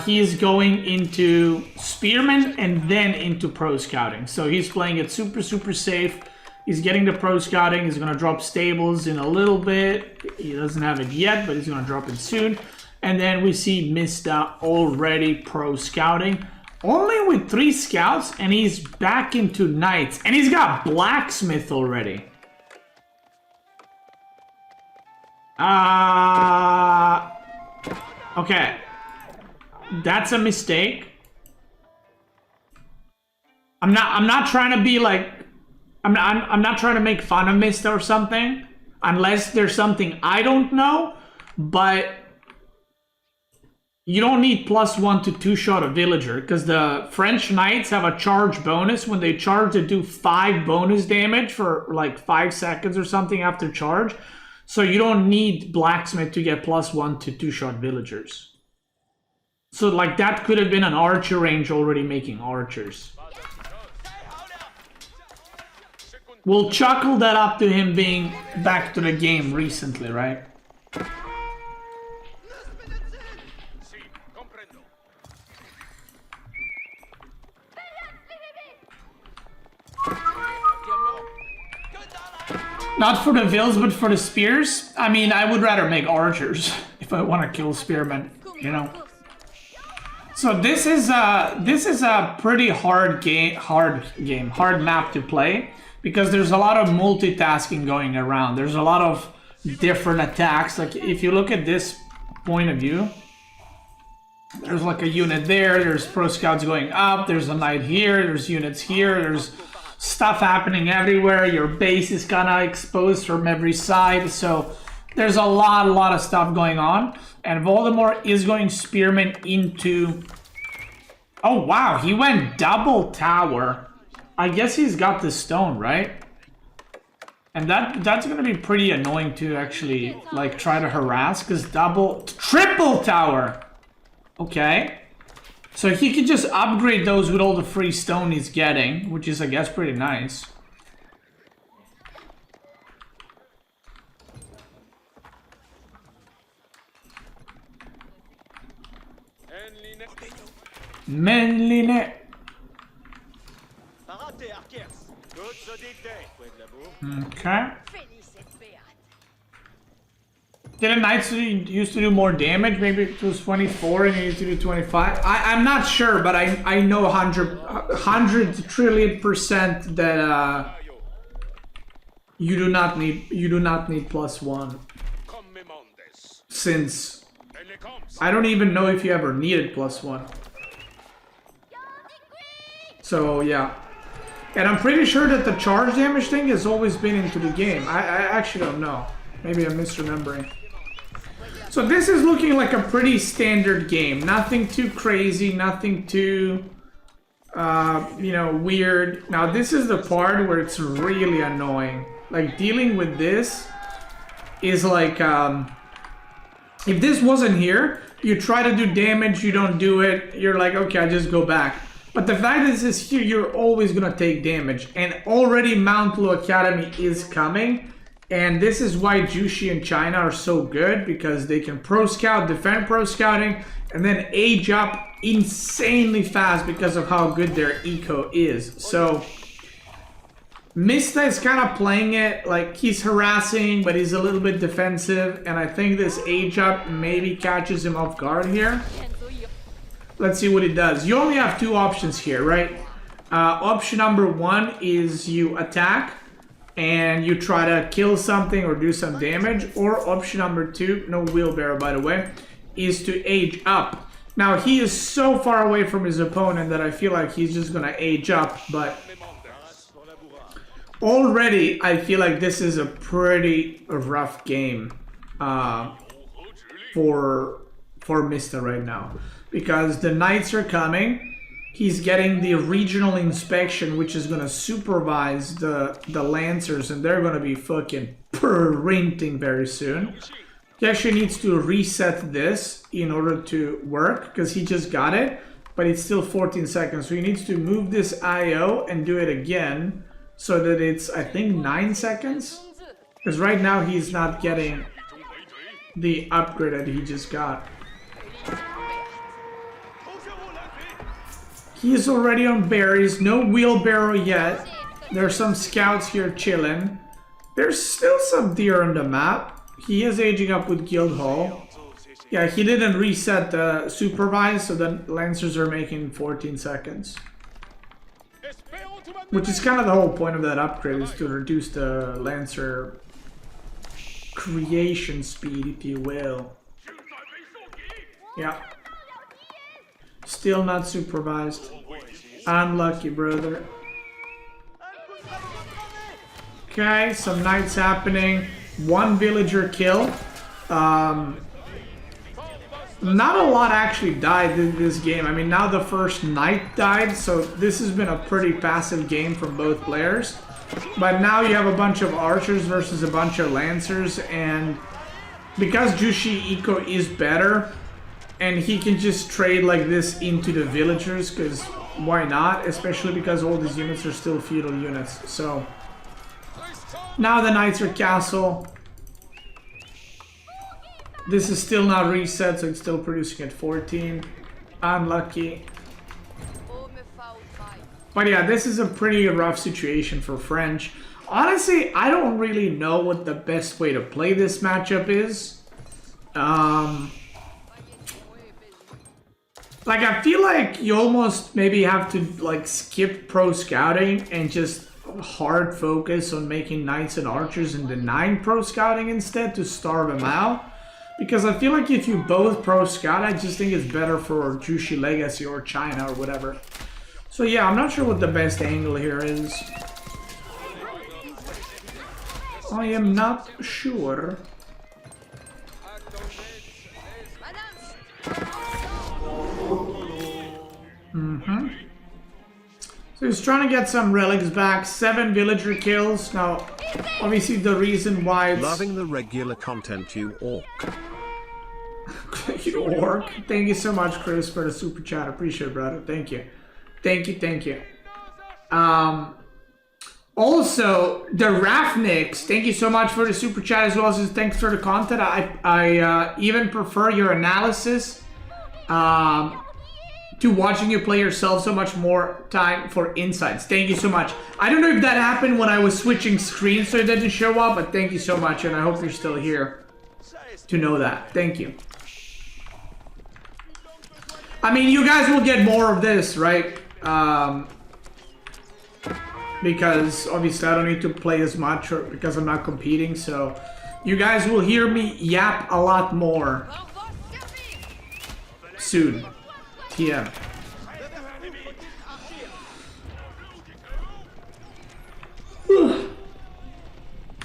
He is going into Spearman and then into Pro Scouting. So he's playing it super, super safe. He's getting the Pro Scouting. He's going to drop stables in a little bit. He doesn't have it yet, but he's going to drop it soon. And then we see Mista already Pro Scouting. Only with 3 scouts, and he's back into Knights. And he's got Blacksmith already. Okay. That's a mistake. I'm not trying to be like... I'm not trying to make fun of Mista or something. Unless there's something I don't know. But... You don't need +1 to 2-shot a villager, because the French Knights have a charge bonus. When they charge, they do 5 bonus damage for like 5 seconds or something after charge. So you don't need Blacksmith to get +1 to 2-shot villagers. So like that could have been an archer range already making archers. We'll chuckle that up to him being back to the game recently, right? Not for the vills, but for the spears. I mean, I would rather make archers if I want to kill spearmen, you know. So this is a pretty hard map to play, because there's a lot of multitasking going around. There's a lot of different attacks. Like if you look at this point of view, there's like a unit there. There's pro scouts going up. There's a knight here. There's units here. There's stuff happening everywhere. Your base is kind of exposed from every side. So there's a lot of stuff going on. And Valdemar is going Spearman into... Oh, wow. He went double tower. I guess he's got the stone, right? And that's going to be pretty annoying to actually, like, try to harass. Because triple tower. Okay. So he can just upgrade those with all the free stone he's getting, which is, I guess, pretty nice. Manline. Okay. Didn't Knights used to do more damage? Maybe it was 24 and he used to do 25. I'm not sure, but I know 100 trillion% that you do not need +1. Since I don't even know if you ever needed +1. So yeah. And I'm pretty sure that the charge damage thing has always been into the game. I actually don't know. Maybe I'm misremembering. So this is looking like a pretty standard game. Nothing too crazy, nothing too, you know, weird. Now this is the part where it's really annoying. Like dealing with this is like, if this wasn't here, you try to do damage, you don't do it. You're like, okay, I just go back. But the fact that this is here, you're always gonna take damage. And already Mount Blue Academy is coming. And this is why Jushi and China are so good, because they can pro scout, defend pro scouting, and then age up insanely fast because of how good their eco is. So Mista is kind of playing it like he's harassing, but he's a little bit defensive. And I think this age up maybe catches him off guard here. Let's see what it does. You only have 2 options here, right? Option number 1 is you attack and you try to kill something or do some damage. Or option number 2, no wheelbarrow by the way, is to age up. Now he is so far away from his opponent that I feel like he's just gonna age up, but already I feel like this is a pretty rough game for Mista right now, because the Knights are coming. He's getting the regional inspection, which is gonna supervise the Lancers, and they're gonna be fucking printing very soon. He actually needs to reset this in order to work, because he just got it, but it's still 14 seconds. So he needs to move this IO and do it again, so that it's, I think, 9 seconds. Because right now he's not getting the upgrade that he just got. He is already on berries, no wheelbarrow yet. There's some scouts here chilling. There's still some deer on the map. He is aging up with Guildhall. Yeah, he didn't reset the supervise, so the Lancers are making 14 seconds. Which is kind of the whole point of that upgrade, is to reduce the Lancer creation speed, if you will. Yeah. Still not supervised. Unlucky, brother. Okay, some knights happening. One villager kill. Not a lot actually died in this game. I mean, now the first knight died, so this has been a pretty passive game from both players. But now you have a bunch of archers versus a bunch of lancers, and because Jushi Eco is better, and he can just trade like this into the villagers, because why not? Especially because all these units are still feudal units. So now the knights are castle. This is still not reset, so it's still producing at 14. Unlucky. But yeah, this is a pretty rough situation for French. Honestly, I don't really know what the best way to play this matchup is. Like, I feel like you almost maybe have to like skip pro scouting and just hard focus on making knights and archers and denying pro scouting instead to starve them out. Because I feel like if you both pro scout, I just think it's better for Jushi Legacy or China or whatever. So yeah, I'm not sure what the best angle here is. I am not sure. So he's trying to get some relics back. 7 villager kills. Now, obviously the reason why it's... Loving the regular content, you orc. You orc. Thank you so much, Chris, for the super chat. Appreciate it, brother. Thank you. Thank you, thank you. Also, the Rafnix, thank you so much for the super chat, as well as thanks for the content. I even prefer your analysis to watching you play yourself. So much more time for insights. Thank you so much. I don't know if that happened when I was switching screens so it didn't show up, but thank you so much, and I hope you're still here to know that. Thank you. I mean, you guys will get more of this, right? Because obviously I don't need to play as much, or because I'm not competing, so you guys will hear me yap a lot more soon. TM.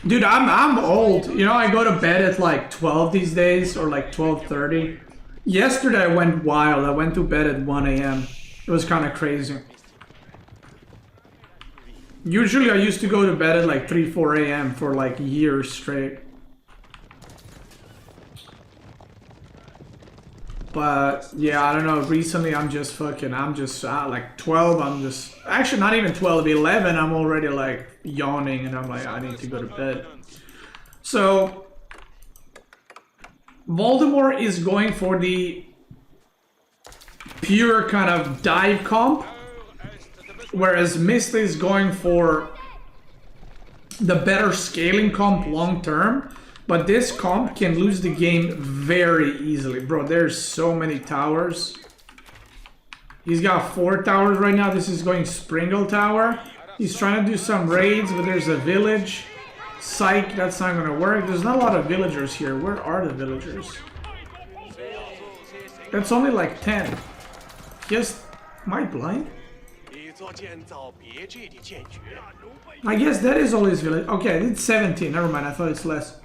Dude, I'm old. You know, I go to bed at like 12 these days, or like 12:30. Yesterday I went wild. I went to bed at 1 AM. It was kind of crazy. Usually I used to go to bed at like 3, 4 AM for like years straight. But yeah, I don't know, recently I'm just like 12, I'm just, actually not even 12, 11, I'm already like yawning and I'm like, I need to go to bed. So, Valdemar is going for the pure kind of dive comp, whereas Mista is going for the better scaling comp long term. But this comp can lose the game very easily. Bro, there's so many towers. He's got 4 towers right now. This is going Springle Tower. He's trying to do some raids, but there's a village. Psych, that's not gonna work. There's not a lot of villagers here. Where are the villagers? That's only like 10. Just, am I blind? I guess that is all his village. Okay, it's 17. Never mind. I thought it's less.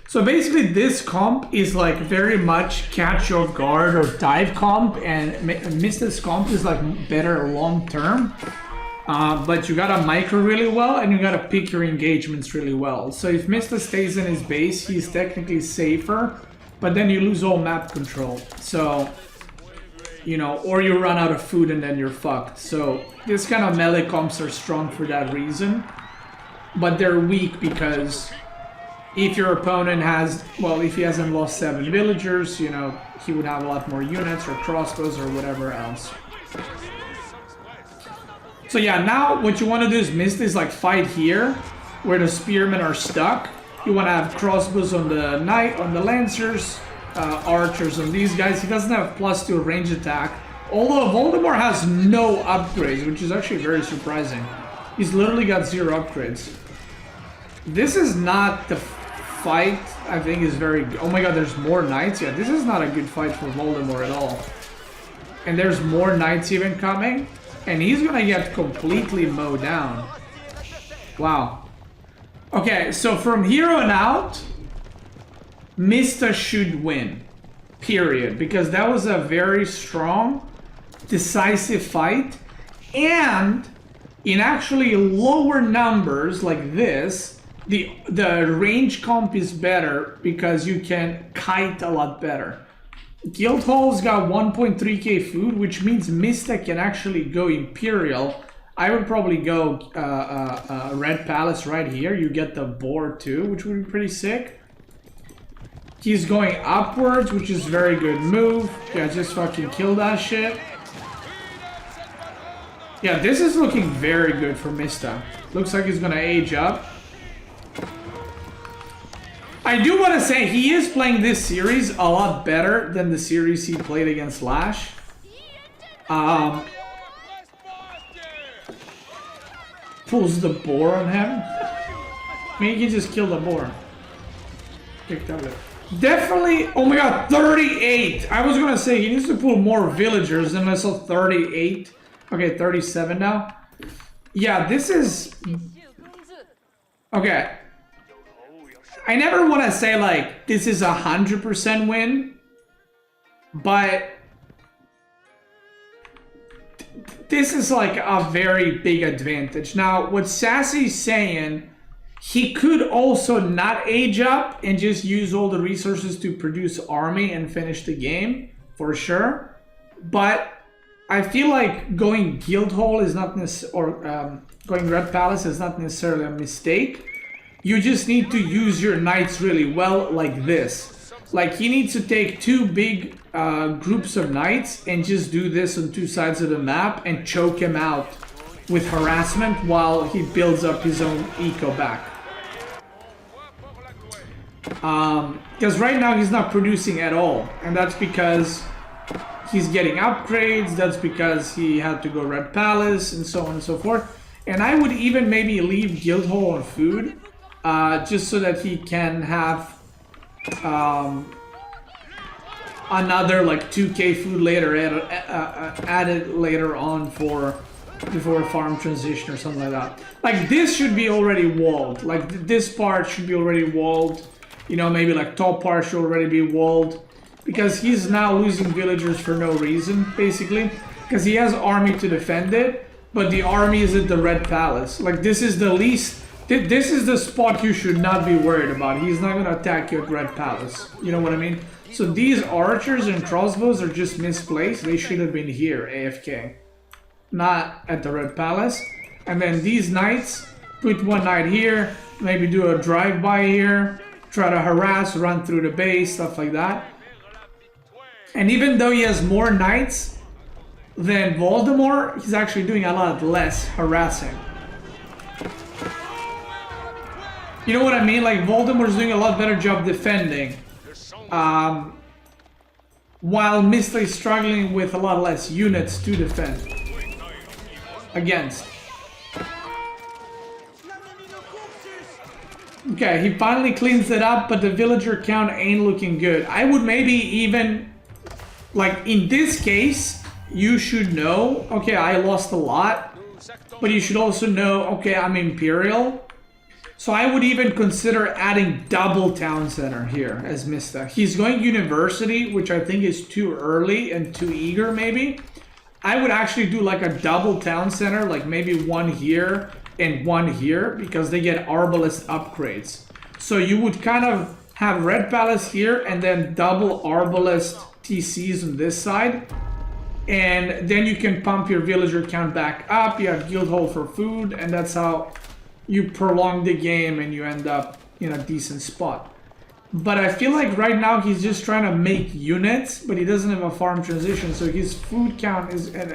So basically, this comp is like very much catch your guard or dive comp, and Mista's comp is like better long term. But you gotta micro really well, and you gotta pick your engagements really well. So if Mista stays in his base, he's technically safer, but then you lose all map control. So, you know, or you run out of food and then you're fucked. So this kind of melee comps are strong for that reason, but they're weak because if your opponent has, well, if he hasn't lost 7 villagers, you know, he would have a lot more units or crossbows or whatever else. So yeah, now what you want to do is Mista is like fight here, where the spearmen are stuck. You want to have crossbows on the knight, on the lancers, archers on these guys. He doesn't have +2 range attack. Although Valdemar has no upgrades, which is actually very surprising. He's literally got 0 upgrades. This is not the fight, I think, is very good. Oh my god, there's more knights? Yeah, this is not a good fight for Valdemar at all. And there's more knights even coming. And he's gonna get completely mowed down. Wow. Okay, so from here on out, Mista should win. Period. Because that was a very strong, decisive fight. And in actually lower numbers like this, the range comp is better because you can kite a lot better. Guildhall's got 1.3k food, which means Mista can actually go Imperial. I would probably go Red Palace right here. You get the boar too, which would be pretty sick. He's going upwards, which is very good move. Yeah, just fucking kill that shit. Yeah, this is looking very good for Mista. Looks like he's gonna age up. I do want to say he is playing this series a lot better than the series he played against Lash. Pulls the boar on him. I mean, he can just kill the boar. Picked up it. Definitely, oh my god, 38! I was gonna say he needs to pull more villagers, and I saw 38. Okay, 37 now. Yeah, this is... Okay. I never want to say, like, this is 100% win, but this is, like, a very big advantage. Now, what Sassy's saying, he could also not age up and just use all the resources to produce army and finish the game, for sure. But I feel like going Guildhall is not necessarily, or going Red Palace is not necessarily a mistake. You just need to use your knights really well, like this. Like, he needs to take 2 big groups of knights and just do this on 2 sides of the map and choke him out with harassment while he builds up his own eco back. Because right now he's not producing at all, and that's because he's getting upgrades, that's because he had to go Red Palace, and so on and so forth. And I would even maybe leave Guildhall on food, just so that he can have another like 2k food later added later on for before farm transition or something like that. Like, this should be already walled. Like, this part should be already walled. You know, maybe like top part should already be walled, because he's now losing villagers for no reason, basically, because he has army to defend it, but the army is at the Red Palace. Like, this is the least. This is the spot you should not be worried about. He's not going to attack you at Red Palace. You know what I mean? So these archers and crossbows are just misplaced. They should have been here, AFK. Not at the Red Palace. And then these knights, put 1 knight here, maybe do a drive-by here, try to harass, run through the base, stuff like that. And even though he has more knights than Valdemar, he's actually doing a lot less harassing. You know what I mean? Like, Valdemar's doing a lot better job defending. While Mista is struggling with a lot less units to defend against. Okay, he finally cleans it up, but the villager count ain't looking good. I would maybe even, like, in this case, you should know, okay, I lost a lot, but you should also know, okay, I'm Imperial. So I would even consider adding double town center here as Mista. He's going university, which I think is too early and too eager maybe. I would actually do like a double town center, like maybe one here and one here, because they get Arbalest upgrades. So you would kind of have Red Palace here and then double Arbalest TCs on this side. And then you can pump your villager count back up. You have Guild Hall for food, and that's how you prolong the game and you end up in a decent spot. But I feel like right now he's just trying to make units, but he doesn't have a farm transition, so his food count is... And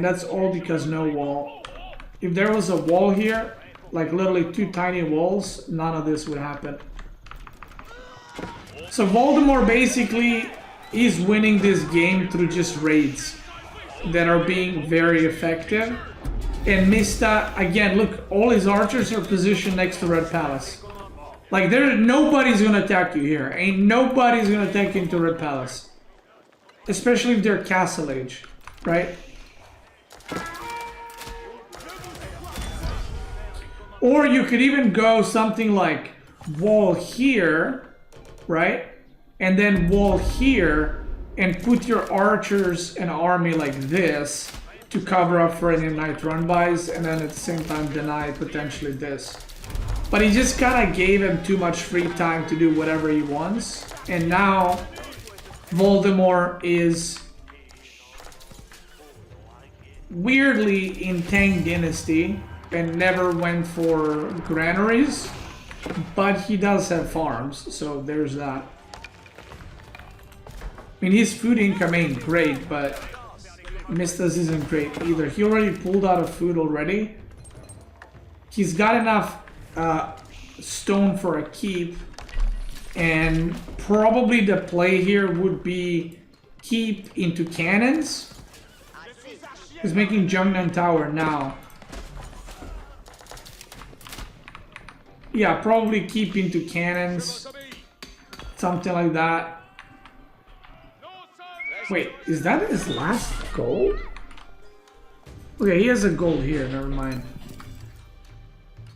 that's all because no wall. If there was a wall here, like literally 2 tiny walls, none of this would happen. So Valdemar basically is winning this game through just raids that are being very effective. And Mista, again, look, all his archers are positioned next to Red Palace. Like, nobody's gonna attack you here. Ain't nobody's gonna attack you into Red Palace. Especially if they're Castle Age, right? Or you could even go something like wall here, right? And then wall here, and put your archers and army like this to cover up for any night run-bys, and then at the same time deny potentially this. But he just kind of gave him too much free time to do whatever he wants. And now Valdemar is weirdly in Tang Dynasty and never went for granaries, but he does have farms, so there's that. I mean, his food income ain't great, but Mista's isn't great either. He already pulled out of food already. He's got enough stone for a keep, and probably the play here would be keep into cannons. He's making Jungnan Tower now. Yeah, probably keep into cannons, something like that. Wait, is that his last gold? Okay, he has a gold here, never mind.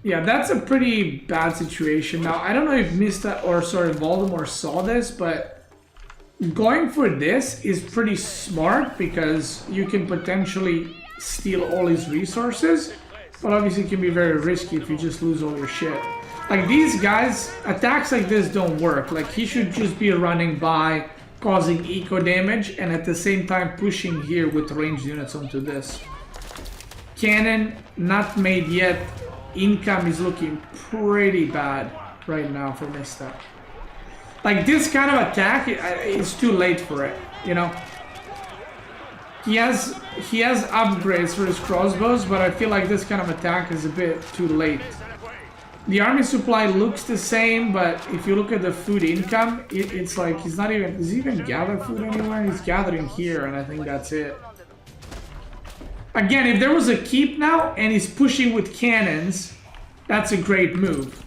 Yeah, that's a pretty bad situation. Now, I don't know if Valdemar saw this, but going for this is pretty smart because you can potentially steal all his resources, but obviously it can be very risky if you just lose all your shit. Like, these guys, attacks like this don't work. Like, he should just be running by, causing eco damage, and at the same time pushing here with ranged units onto this. Cannon, not made yet. Income is looking pretty bad right now for Mista. Like, this kind of attack, it's too late for it, you know? He has upgrades for his crossbows, but I feel like this kind of attack is a bit too late. The army supply looks the same, but if you look at the food income, it's like he's not even... Does he even gather food anywhere? He's gathering here, and I think that's it. Again, if there was a keep now, and he's pushing with cannons, that's a great move.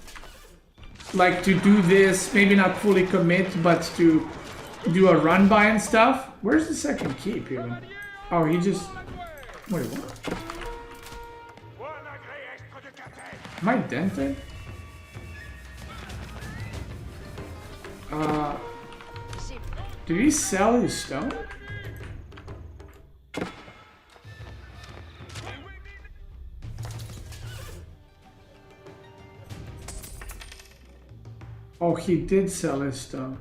Like, to do this, maybe not fully commit, but to do a run-by and stuff. Where's the second keep even? Oh, he just... Wait, what? Am I dented? Did he sell his stone? Oh, he did sell his stone.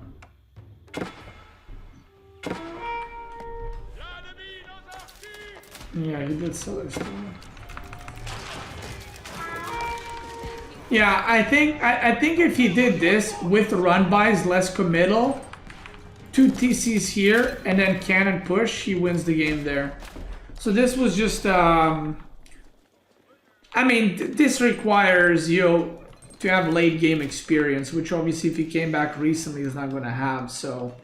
Yeah, he did sell his stone. Yeah, I think if he did this with run-bys, less committal, 2 TCs here, and then cannon push, he wins the game there. So this was just, I mean, this requires you to have late game experience, which obviously if he came back recently is not going to have, so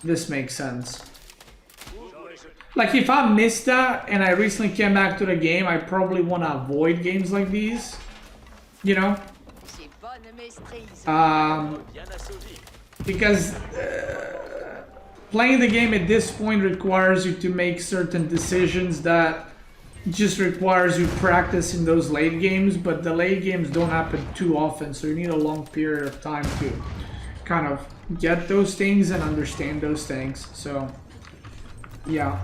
this makes sense. Like, if I'm Mista and I recently came back to the game, I probably want to avoid games like these. You know? because playing the game at this point requires you to make certain decisions that just requires you practice in those late games, but the late games don't happen too often, so you need a long period of time to kind of get those things and understand those things. So yeah,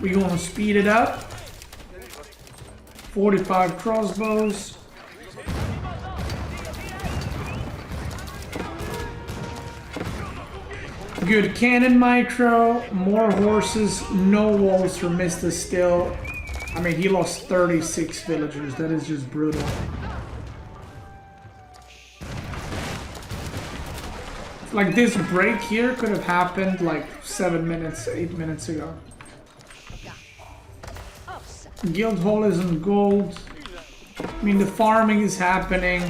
we want to speed it up. 45 crossbows. Good cannon micro, more horses, no walls for Mista still. I mean, he lost 36 villagers, that is just brutal. Like, this break here could have happened like 7 minutes, 8 minutes ago. Guild Hall is in gold. I mean, the farming is happening,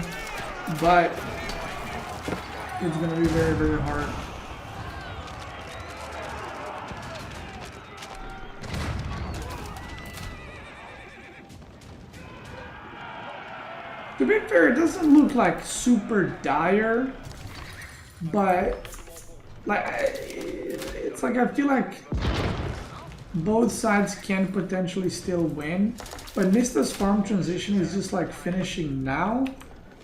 but it's gonna be very, very hard. To be fair, it doesn't look like super dire, but like it's like I feel like both sides can potentially still win, but Mista's farm transition is just like finishing now,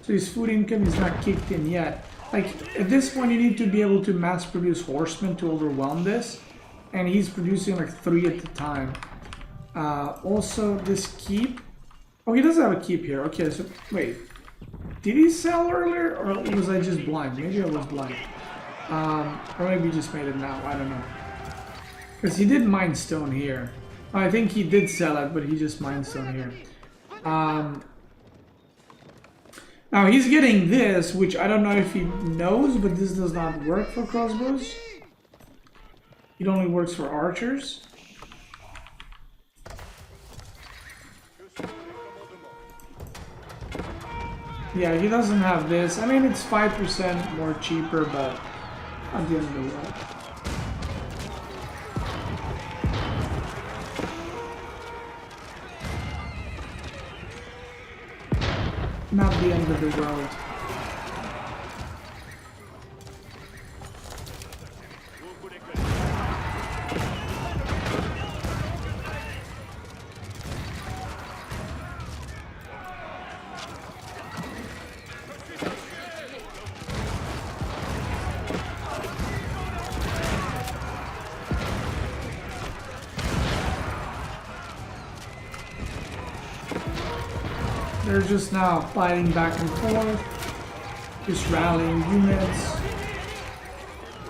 so his food income is not kicked in yet. Like at this point you need to be able to mass produce horsemen to overwhelm this, and he's producing like 3 at a time. Also this keep, oh, he does have a keep here. Okay, so wait, did he sell earlier or was I just blind? Maybe I was blind, or maybe he just made it now, I don't know. Because he did mine stone here. I think he did sell it, but he just mined stone here. Now he's getting this, which I don't know if he knows, but this does not work for crossbows. It only works for archers. Yeah, he doesn't have this. I mean, it's 5% more cheaper, but at the end of the world. Not the end of the world. They're just now fighting back and forth, just rallying units.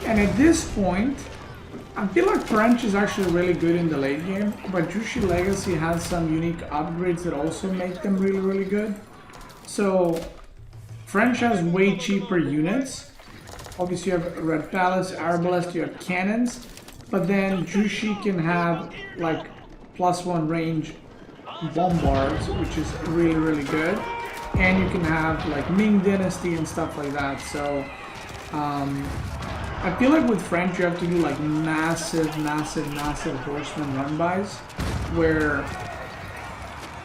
And at this point, I feel like French is actually really good in the late game, but Jushi Legacy has some unique upgrades that also make them really, really good. So French has way cheaper units. Obviously you have Red Palace, Arbalest, you have cannons, but then Jushi can have like +1 range bombards, which is really, really good, and you can have like Ming Dynasty and stuff like that. So I feel like with French you have to do like massive horseman run-bys where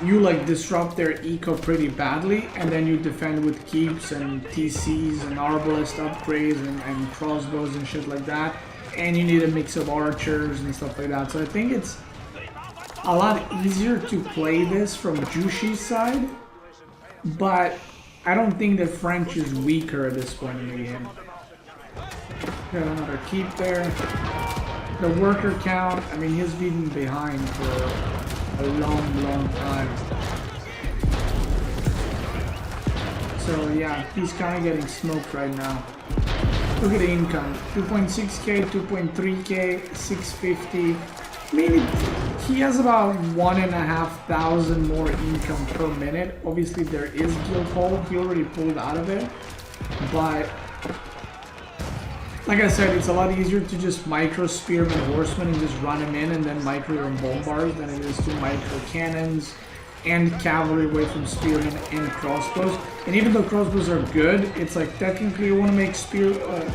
you like disrupt their eco pretty badly, and then you defend with keeps and TCs and arbalest upgrades and crossbows and shit like that, and you need a mix of archers and stuff like that. So I think it's a lot easier to play this from Jushi's side, but I don't think that French is weaker at this point in the game. Got another keep there. The worker count, I mean, he's been behind for a long time. So yeah, he's kind of getting smoked right now. Look at the income, 2.6k, 2.3k, 650. I mean, he has about 1,500 more income per minute. Obviously, there is Guild Hall. He already pulled out of it. But, like I said, it's a lot easier to just micro Spearman Horsemen and just run him in and then micro your bombards than it is to micro cannons and cavalry away from Spearmen and crossbows. And even though crossbows are good, it's like technically you want to make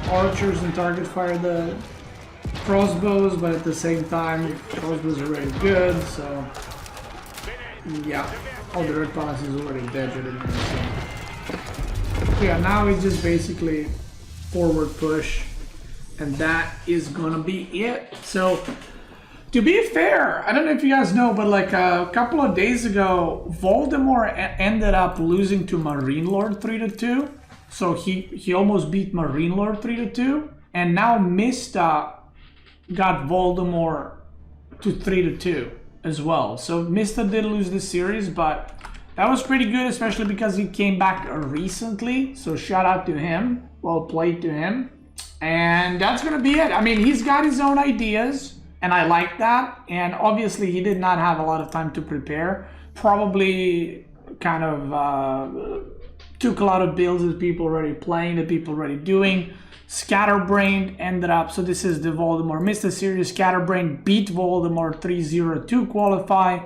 archers and target fire the crossbows, but at the same time crossbows are really good, so yeah. Oh, the Red Palace is already dead, I didn't even see. Yeah, now it's just basically forward push, and that is gonna be it. So, to be fair, I don't know if you guys know, but like a couple of days ago, Valdemar ended up losing to Marine Lord 3-2. So he almost beat Marine Lord 3-2, and now Mista got Valdemar to 3-2 as well. So Mista did lose this series, but that was pretty good, especially because he came back recently. So shout out to him. Well played to him. And that's gonna be it. I mean, he's got his own ideas, and I like that. And obviously he did not have a lot of time to prepare. Probably kind of took a lot of builds that people already playing, that people already doing. Scatterbrained ended up, so this is the Valdemar Mista series. Scatterbrained beat Valdemar 3-0 to qualify.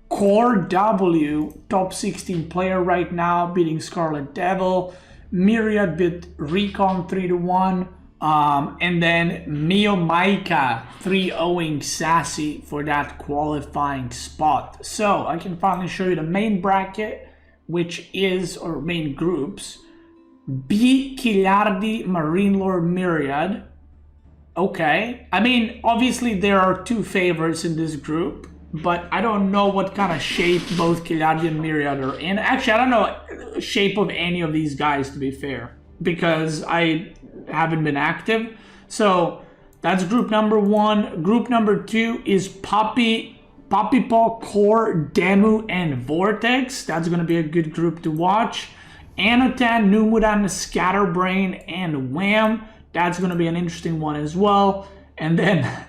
Core W, top 16 player right now, beating Scarlet Devil. Myriad beat Recon 3-1. And then Mio Maika 3-0ing Sassy for that qualifying spot. So I can finally show you the main bracket, which is, or main groups. B, Kilardi, Marine Lord, Myriad. Okay. I mean, obviously there are two favorites in this group, but I don't know what kind of shape both Kilardi and Myriad are in. Actually, I don't know shape of any of these guys, to be fair, because I haven't been active. So that's group number one. Group number two is Poppy Paw, Core, Demu, and Vortex. That's going to be a good group to watch. Anotan, Numudan, Scatterbrain, and Wham. That's going to be an interesting one as well. And then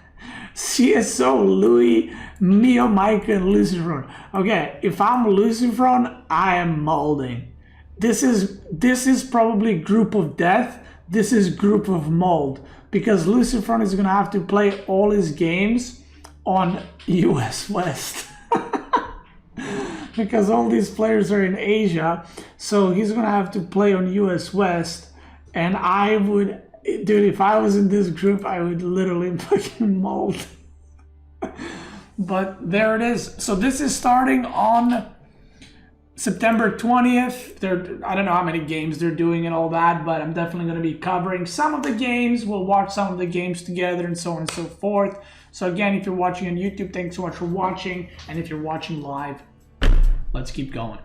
CSO, Louis, Mio, Mike, and Lucifron. Okay, if I'm Lucifron, I am molding. This is probably group of death. This is group of mold, because Lucifron is going to have to play all his games on US West. Because all these players are in Asia, so he's gonna have to play on US West. And I would, dude, if I was in this group, I would literally fucking mold. But there it is. So this is starting on September 20th. I don't know how many games they're doing and all that, but I'm definitely gonna be covering some of the games. We'll watch some of the games together and so on and so forth. So again, if you're watching on YouTube, thanks so much for watching. And if you're watching live, let's keep going.